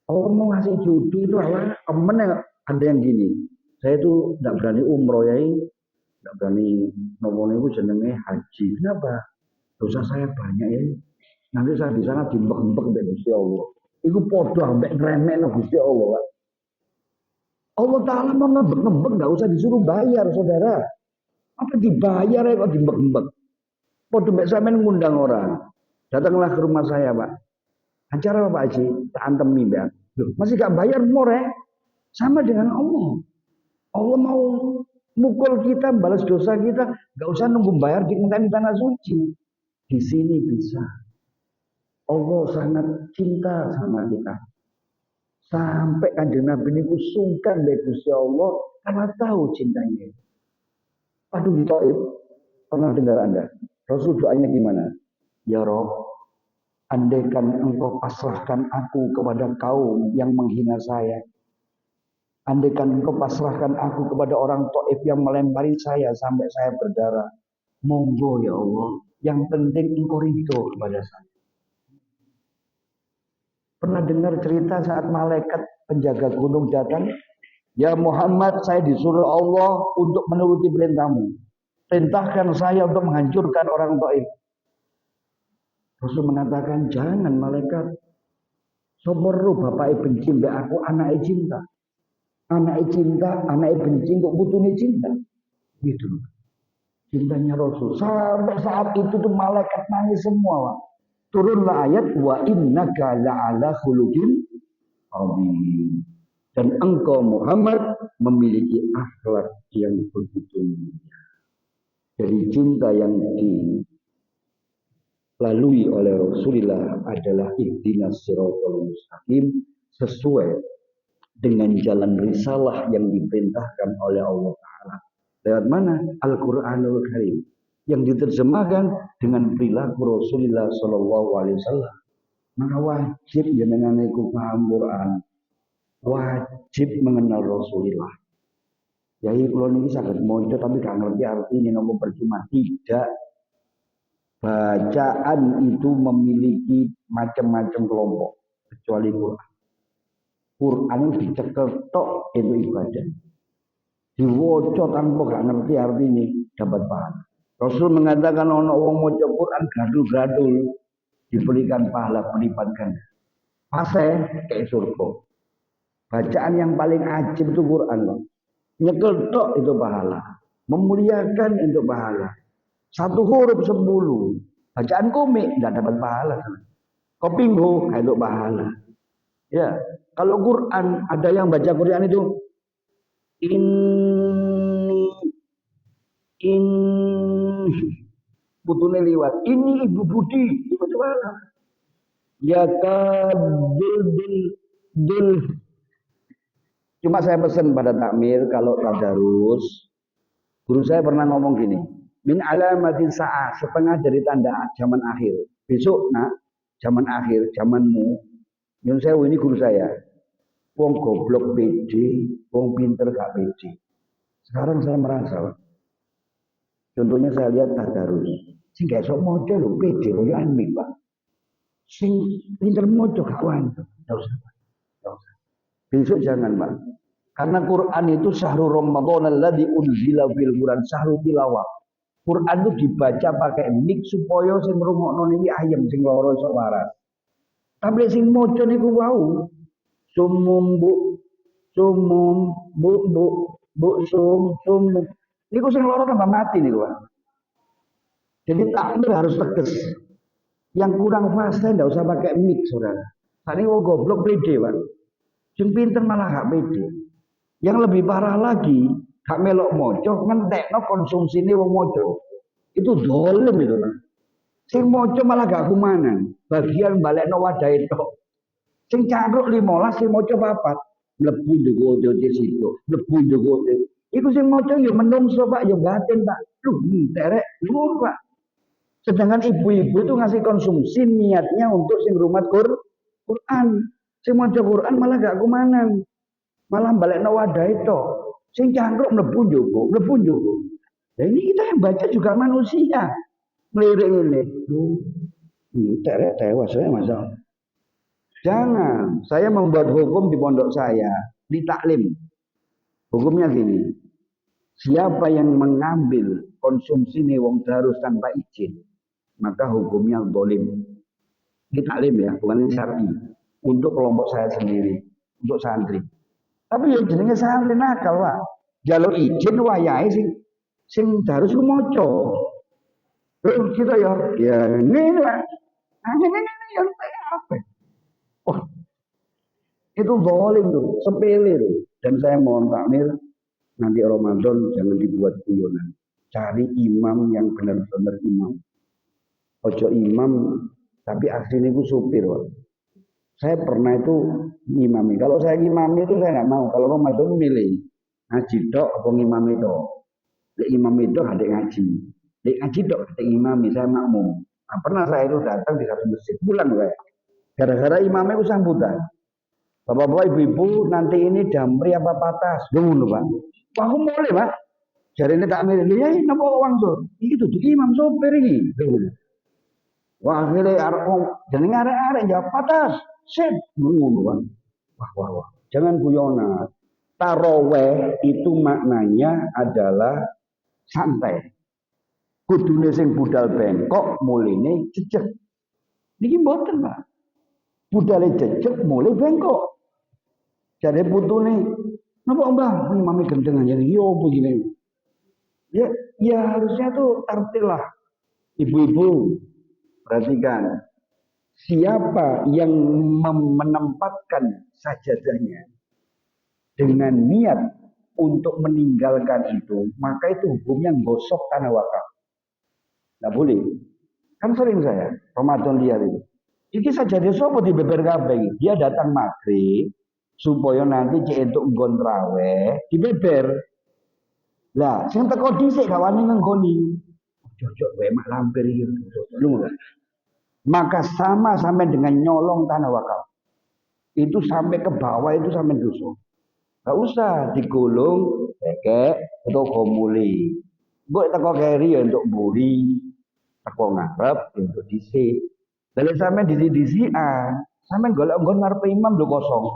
Oh mau ngasih jodoh itu apa? Temen ada yang gini. Saya itu tidak berani umroh ya, tidak berani nomornya itu jenenge haji. Kenapa? Dosa saya banyak ya. Nanti saya di sana dimbek-mbek mbek Gusti Allah. Iku podo ambek ngremekno Gusti Allah. Allah Ta'ala mau ngembek-ngembek nggak usah disuruh bayar saudara. Apa dibayar ya kok dimbek-mbek? Podo mbek sampean ngundang orang. Datanglah ke rumah saya Pak. Acara apa Pak Haji? Tak antemi mbak. Masih gak bayar more? Sama dengan Allah. Allah mau mukul kita, balas dosa kita, gak usah nunggu bayar di tanah suci. Di sini bisa. Allah sangat cinta sama kita. Sampai kanjeng Nabi ini sungkan dari Gusti Allah karena tahu cintanya. Aduh di Taif, pernah dengar Anda? Rasul doanya gimana? Ya Rob, andaikan engkau pasrahkan aku kepada kaum yang menghina saya. Andaikan engkau pasrahkan aku kepada orang Taif yang melempari saya sampai saya berdarah. Monggo ya Allah, yang penting engkau ridho kepada saya. Pernah dengar cerita saat malaikat penjaga gunung datang? Ya Muhammad, saya disuruh Allah untuk menuruti perintahmu. Perintahkan saya untuk menghancurkan orang Taif. Rasul mengatakan, jangan malaikat. Someru bapak benci mbak aku anak cinta. Anak cinta, anak benci kok butuhnya cinta. Gitu. Cintanya Rasul. Sampai saat itu tuh malaikat nangis semua. Turunlah ayat wa innaka la'ala khuluqin azim. Dan engkau Muhammad memiliki akhlak yang begitu mulia. Jadi cinta yang dilalui oleh Rasulullah adalah ihdinas siratal mustaqim, sesuai dengan jalan risalah yang diperintahkan oleh Allah Ta'ala. Lewat mana? Al-Quranul Karim. Yang diterjemahkan dengan perilaku Rasulullah Sallallahu Alaihi Wasallam. Maka wajib jenengan iku paham Quran. Wajib mengenal Rasulullah. Yai kula niki saged maca tapi gak ngerti artinya nopo percuma. Tidak, bacaan itu memiliki macam-macam kelompok kecuali Quran. Quran itu dicekel tok itu ibadah. Diwoco tanpa gak ngerti artinya dapat pahala. Rasul mengatakan ono wong maca Quran gadul-gadul diberikan pahala berlipat ganda. Fase kayak surga. Bacaan yang paling ajib itu Quran. Nyekel tok itu pahala. Memuliakan itu pahala. Satu huruf 10. Bacaan komik tidak dapat pahala. Kopingho itu pahala. Ya, kalau Quran ada yang baca Quran itu ini putune liwat. Ini Ibu Budi itu pahala. Ya dul. Cuma saya pesan pada takmir kalau tadarus, guru saya pernah ngomong gini, min alamatin sa'ah, setengah dari tanda zaman akhir. Besok nak, zaman akhir, zamanmu, yang saya ini guru saya, wong goblok pede, wong pinter gak pede. Sekarang saya merasa, contohnya saya lihat tadarus, sing gak sok moco lho pede, lho ya aneh pak. Sing pinter moco gak wani, gak usah. Besok jangan pak. Karena Quran itu syahrul Ramadan alladzi unzila fil Quran, syahrul tilawah. Quran itu dibaca pakai mic supaya sing ngrungokno niki ayem sing loro iso waras. Tapi sing maca niku wau sumum bu sum. Niku sing loro tambah mati niku, Pak. Jadi takmir harus tegas. Yang kurang fase ndak usah pakai mic, Saudara. Tadi wong goblok pede, Pak. Sing pinter malah gak pede. Yang lebih parah lagi, gak melok moco, ngentekno konsumsine wong moco. Itu dolim itu. Sing moco malah gak kumanan. Bagian balekno wadah itu. Sing cangkruk 15, sing moco 4. Mlebu njogo dhewe situ. Mlebu njogo. Iku sing moco yo menungso Pak, yo batin Pak. Duh, terek luar Pak. Sedangkan ibu-ibu itu ngasih konsumsi niatnya untuk sing rumat Quran. Sing moco Quran malah gak kumanan. Malah balekno wadah itu. Sing cangkruk mlebu njogo. Nah ini kita yang baca juga manusia. Melirik ini. Terek tewas saya masalah. Jangan. Saya membuat hukum di pondok saya. Di taklim. Hukumnya gini. Siapa yang mengambil konsumsi wong darus tanpa izin. Maka hukumnya dolim. Di taklim ya. Bukan syar'i. Untuk kelompok saya sendiri. Untuk santri. Tapi yang jenenge santri nakal Pak. Jalur izin wayahe sing darus ku maca. Kita ya ini lah. Ini yang apa? Oh, itu zalim tuh, sepele tuh. Dan saya mohon takmir nanti Ramadan jangan dibuat guyonan. Cari imam yang benar-benar imam. Ojo imam tapi aslinya itu supir. Pak. Saya pernah itu ngimami. Kalau saya ngimami itu saya nggak mau. Kalau Ramadan milih ngaji dok apa ngimami dok. Lek imam itu ada ngaji. Lek ngaji dok ada ngimami. Saya makmum. Nah, pernah saya itu datang di satu masjid pulang saya. Gara-gara imamnya itu sambutan. Bapak-bapak, ibu-ibu, nanti ini damri apa patas? Dulu Pak. Wah, aku boleh Pak. Jadi ini tak milih. Ya, ini apa uang tuh? Itu tuh imam sopir ini. Dulu. Wah, akhirnya jadi arek-arek jawab patas. Set, menunggu. Wah. Jangan guyonan. Taraweh itu maknanya adalah santai. Kudune sing budal bengkok, muline jejeg. Niki mboten, Pak. Budale jejeg, mulai bengkok. Jadi putune, napa Mbah? Ini mami gendengan jadi yo begini. Ya harusnya tuh tartilah. Ibu-ibu, perhatikan. Siapa yang menempatkan sajadahnya dengan niat untuk meninggalkan itu, maka itu hukumnya gosok tanah wakaf. Nggak boleh. Kan sering saya, Ramadan lihat itu. Iki sajadah sopo di beber kabeh. Dia datang maghrib supaya nanti cek entuk nggon traweh dibeber. Lah, sing teko dhisik gak wani nggoni. Jojok wae mak lampir iki. Maka sama sampai dengan nyolong tanah wakaf. Itu sampai ke bawah itu sampai dosa. Gak usah digulung, kayak atau komuli. Buat teko keri ya untuk buri, teko ngarep ya untuk disi. Lalu sampai disi sampai golek nggon ngarep imam lho kosong.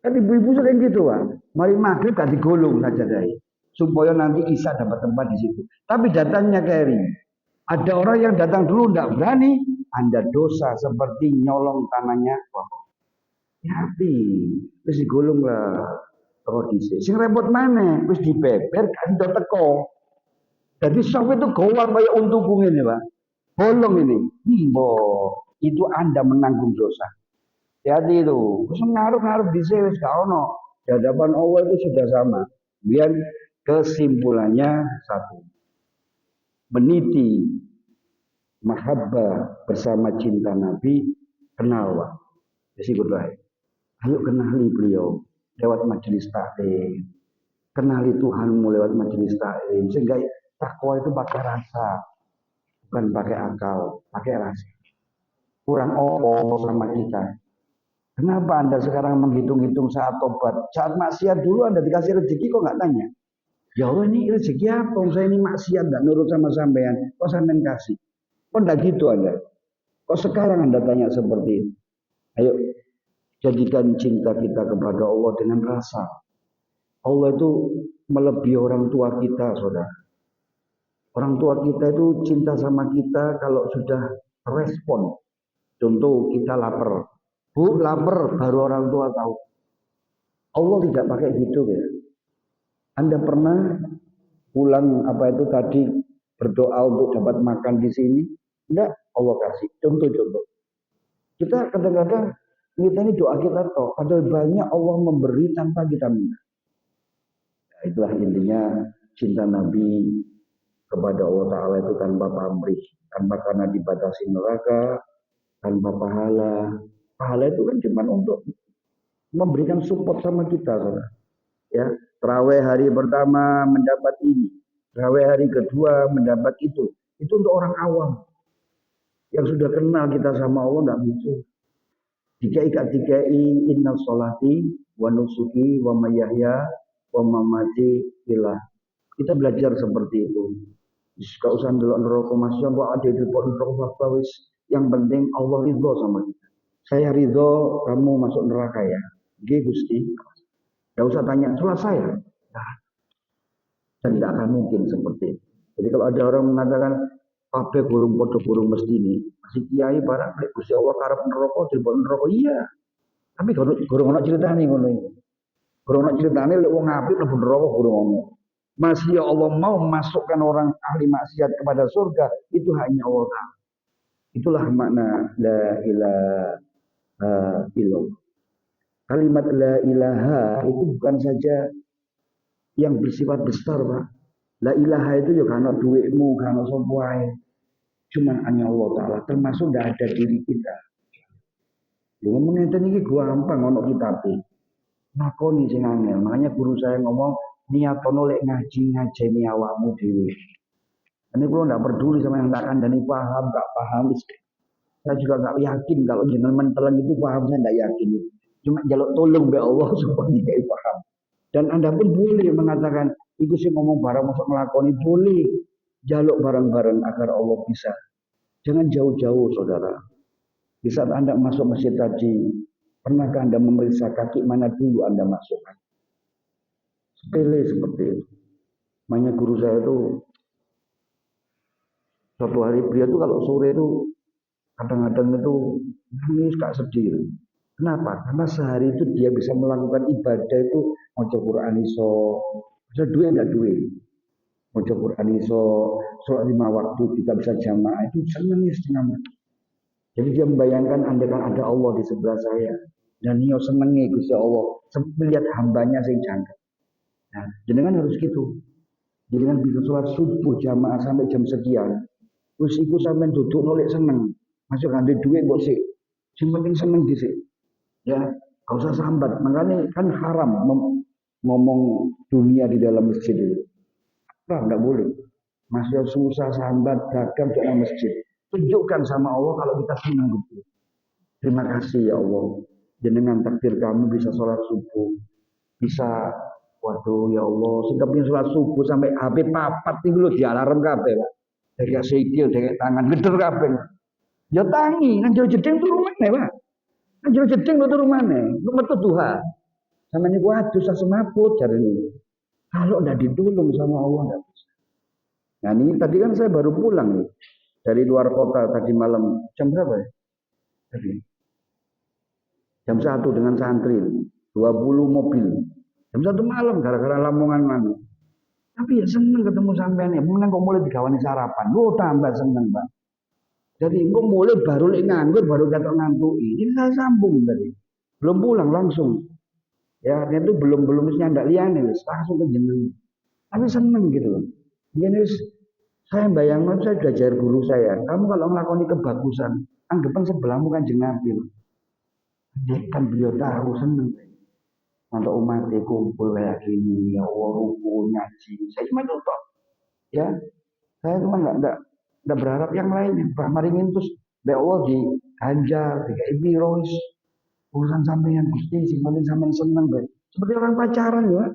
Kan ibu-ibu sering gitu, Pak. Mari maghrib gak digulung saja deh. Supaya nanti Isa dapat tempat di situ. Tapi datangnya keri. Ada orang yang datang dulu tidak berani, Anda dosa seperti nyolong tanahnya. Wah, hati. Terus digulung lah. Terus dhisik. Sing repot mana? Terus dibeber kan teko. Jadi sop itu gowar kayak untu ngene, Pak. Bolong ini. Itu Anda menanggung dosa. Hati itu. Terus ngaruh-ngaruh di sini gak ono. Di hadapan Allah itu sudah sama. Biar kesimpulannya satu. Meniti mahabbah bersama cinta Nabi, kenal, Pak. Jadi ayo kenali beliau lewat majelis taklim. Kenali Tuhanmu lewat majelis taklim. Sehingga takwa itu pakai rasa, bukan pakai akal, pakai rasa. Kurang sama kita. Kenapa Anda sekarang menghitung-hitung saat tobat? Saat maksiat dulu Anda dikasih rezeki kok nggak tanya? Ya Allah ini rezeki apa? Saya ini maksiat nggak nurut sama sampean. Kok sampean kasih? Kok nggak gitu Anda? Kok sekarang Anda tanya seperti itu? Ayo jadikan cinta kita kepada Allah dengan rasa. Allah itu melebihi orang tua kita, saudara. Orang tua kita itu cinta sama kita kalau sudah respon. Contoh kita lapar. Bu, lapar, baru orang tua tahu. Allah tidak pakai gitu ya. Anda pernah pulang apa itu tadi berdoa untuk dapat makan di sini? Enggak, Allah kasih. Contoh-contoh. Kita kadang-kadang kita ini doa kita toh, padahal banyak Allah memberi tanpa kita minta. Nah, itulah intinya cinta Nabi kepada Allah Ta'ala itu tanpa pamrih, tanpa karena dibatasi neraka, tanpa pahala. Pahala itu kan cuma untuk memberikan support sama kita, saudara. Ya, terawih hari pertama mendapat ini, terawih hari kedua mendapat itu. Itu untuk orang awam yang sudah kenal kita sama Allah nggak bisa. Dikai inna sholati wa nusuki wa mayahya wa mamati ilah. Kita belajar seperti itu. Gak usah ndelok neraka masya Allah ada di neraka wis. Yang penting Allah ridho sama kita. Saya ridho kamu masuk neraka ya. Nggih Gusti. Gak usah tanya salah saya. Nah, dan tidak akan mungkin seperti itu. Jadi kalau ada orang mengatakan kabeh burung podo burung mesti ini, masih kiai barang Gusti Allah karep neraka dilebok neraka iya. Tapi gurung ana critane ngono iki. Gurung ana critane lek wong apik mlebu neraka gurung ono. Masih ya Allah mau memasukkan orang ahli maksiat kepada surga itu hanya Allah Ta'ala. Itulah makna la ilaha illallah. Kalimat la ilaha itu bukan saja yang bersifat besar, Pak. La ilaha itu ya karena duitmu, karena sapa cuma hanya Allah Ta'ala, termasuk tidak ada diri kita. Lu ngomong ngeten iki gampang ono kitabe. Nakoni sing angel. Makanya guru saya ngomong niatono lek ngaji ngajeni awakmu dhewe. Ini kalau nggak peduli sama yang tak kandani paham, nggak paham. Saya juga nggak yakin kalau jenengan mentelan itu paham, saya nggak yakin. Cuma jaluk tolong be Allah supaya dia paham. Dan Anda pun boleh mengatakan, itu sih ngomong barang masuk melakoni boleh. Jaluk bareng-bareng agar Allah bisa. Jangan jauh-jauh, saudara. Di saat Anda masuk masjid tadi, pernahkah Anda memeriksa kaki mana dulu Anda masukkan? Sepele seperti itu. Makanya guru saya itu suatu hari beliau itu kalau sore itu kadang-kadang itu nangis gak sedih. Kenapa? Karena sehari itu dia bisa melakukan ibadah itu maca Quran iso, bisa duit enggak duit. Maca Quran iso, sholat 5 waktu tidak bisa jamaah itu senang ya setengah mati. Jadi dia membayangkan andai kan ada Allah di sebelah saya dan dia senengi Gusti Allah melihat hambanya sing jangka. Nah, jenengan harus gitu. Jenengan bisa sholat subuh jamaah sampai jam sekian. Terus iku sampean duduk nolak seneng. Masuk ngambil duit mbok sik. Sing penting seneng dhisik. Ya, gak usah sambat. Makanya kan haram ngomong dunia di dalam masjid itu. Enggak boleh. Masih susah sambat dagang di dalam masjid. Tunjukkan sama Allah kalau kita senang gitu. Terima kasih ya Allah. jenengan takdir kami bisa sholat subuh, bisa waduh ya Allah, singkapnya sholat subuh sampai HP papat itu loh di alarm kabeh Pak. Dari sikil, dari tangan, geder kabeh. Ya tangi, nang jero jeding turu maneh Pak. Nang jero jeding turu maneh, metu duha. Samane ku aduh sasemaput jarene. Kalau tidak ditolong sama Allah tidak bisa. Nah ini tadi kan saya baru pulang nih dari luar kota tadi malam jam berapa ya? Tadi jam 1 dengan santri 20 mobil. Jam 1 malam gara-gara Lamongan mana. Tapi ya seneng ketemu sampean ya. Menang kok mulai digawani sarapan. Lu tambah seneng Pak. Jadi kok mulai baru nganggur baru ketok ngantuk. Ini saya sambung tadi. Belum pulang langsung. Ya itu belum nyandak liane langsung ke jeneng. Tapi seneng gitu loh. Ini saya bayangkan saya belajar guru saya. Kamu kalau melakukan kebagusan, anggapan sebelahmu kan Nabi. Kan beliau tahu seneng. Untuk umat kumpul kayak gini, ya Allah rukun ngaji. Saya cuma itu toh. Ya, saya cuma nggak berharap yang lain. Pak Maringin terus ya Allah di Ganjar, di Ibirois, urusan sampean Gusti, sing penting sampean seneng bae. Seperti orang pacaran ya.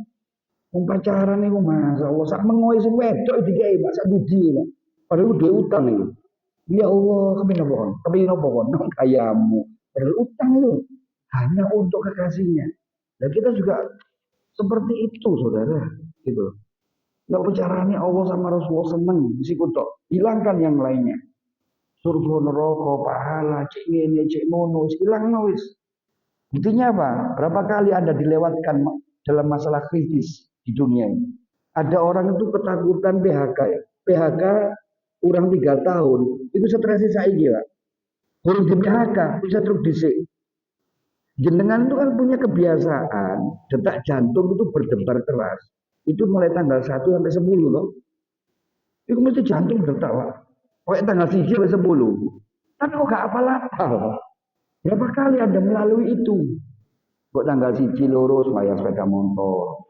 Wong pacaran niku Mas Allah sak mengoy sing wedok dikai Pak sak budi Pak. Padahal duwe utang iki. Ya Allah, kami napa kon? Kami napa kon? Kayamu. Padahal utang itu hanya untuk kekasihnya. Dan kita juga seperti itu saudara. Gitu. Nggak bicaranya Allah sama Rasulullah seneng. Mesti kutok. Hilangkan yang lainnya. Surga neraka, pahala, cek ngene, cek ngono, hilang wis. Buktinya apa? Berapa kali Anda dilewatkan dalam masalah kritis di dunia ini? Ada orang itu ketakutan PHK ya. PHK kurang 3 tahun, itu stresnya saya gila. Kurang di PHK, bisa terus disik. Jenengan itu kan punya kebiasaan, detak jantung itu berdebar keras. Itu mulai tanggal 1 sampai 10 loh. Itu mesti jantung berdetak, Pak. Pokoknya tanggal 1 sampai 10. Tapi kok gak apa-apa. Berapa kali Anda melalui itu? Kok tanggal 1 lurus bayar sepeda motor,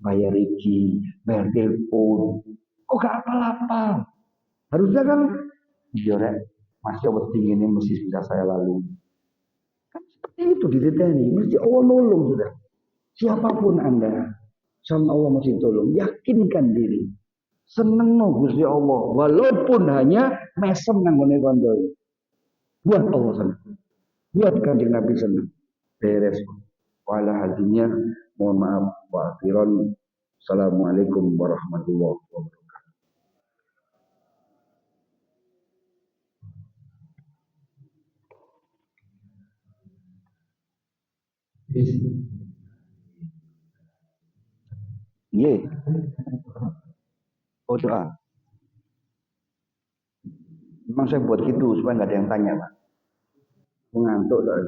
bayar iki, bayar telepon. Kok gak apa-apa? Harusnya kan, jorek, masih wedi ini mesti bisa saya lalui. Kan seperti itu di ini, mesti Allah nolong sudah. Siapapun Anda, sama Allah mesti tolong. Yakinkan diri. Seneng no Gusti Allah, walaupun hanya mesem nang ngene kanca. Buat Allah senang. Buat Kanjeng Nabi senang. Beres. Wala hadinya, mohon maaf wa akhiran. Assalamualaikum warahmatullahi wabarakatuh. Iya. Oh doa. Memang saya buat gitu supaya nggak ada yang tanya Pak. Mengantuk doa.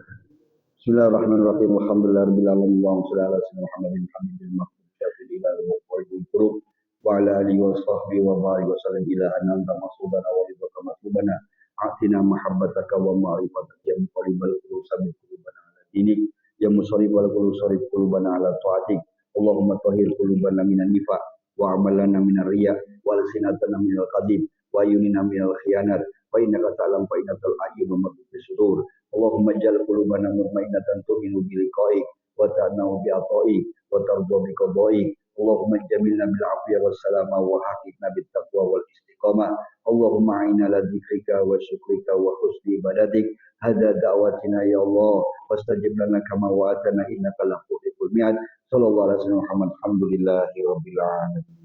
Bismillahirrahmanirrahim. Alhamdulillahirabbil alamin wa sallallahu alaihi Muhammadin hamidil maqdudil ila wa ala alihi wa sahbihi wa barik wa sallam ila anna masudana wa ridha masubana atina mahabbataka wa ma'rifataka ya muqallibal qulub sabbit qulubana ala dinik ya musarrifal qulub sarrif qulubana ala ta'atik Allahumma tahhir qulubana minan nifaq wa amalana minar riya wa alsinatana minal kadhib wa yunina minal khiyanat wa innaka ta'lam fa innatal ayyuma ma fi sudur Allahumma jal qulubana mutmainnatan tu'minu bi liqa'ik wa ta'nau bi ata'ik wa tardu bi qada'ik Allahumma jamilna bil afiyah was salama wa hakikna bit taqwa wal istiqamah Allahumma a'inna ala dzikrika wa syukrika wa husni ibadatik hadza da'watina ya Allah wastajib lana kama wa'atana innaka la tuhibbul mi'ad sallallahu alaihi wasallam Muhammad alhamdulillahi rabbil alamin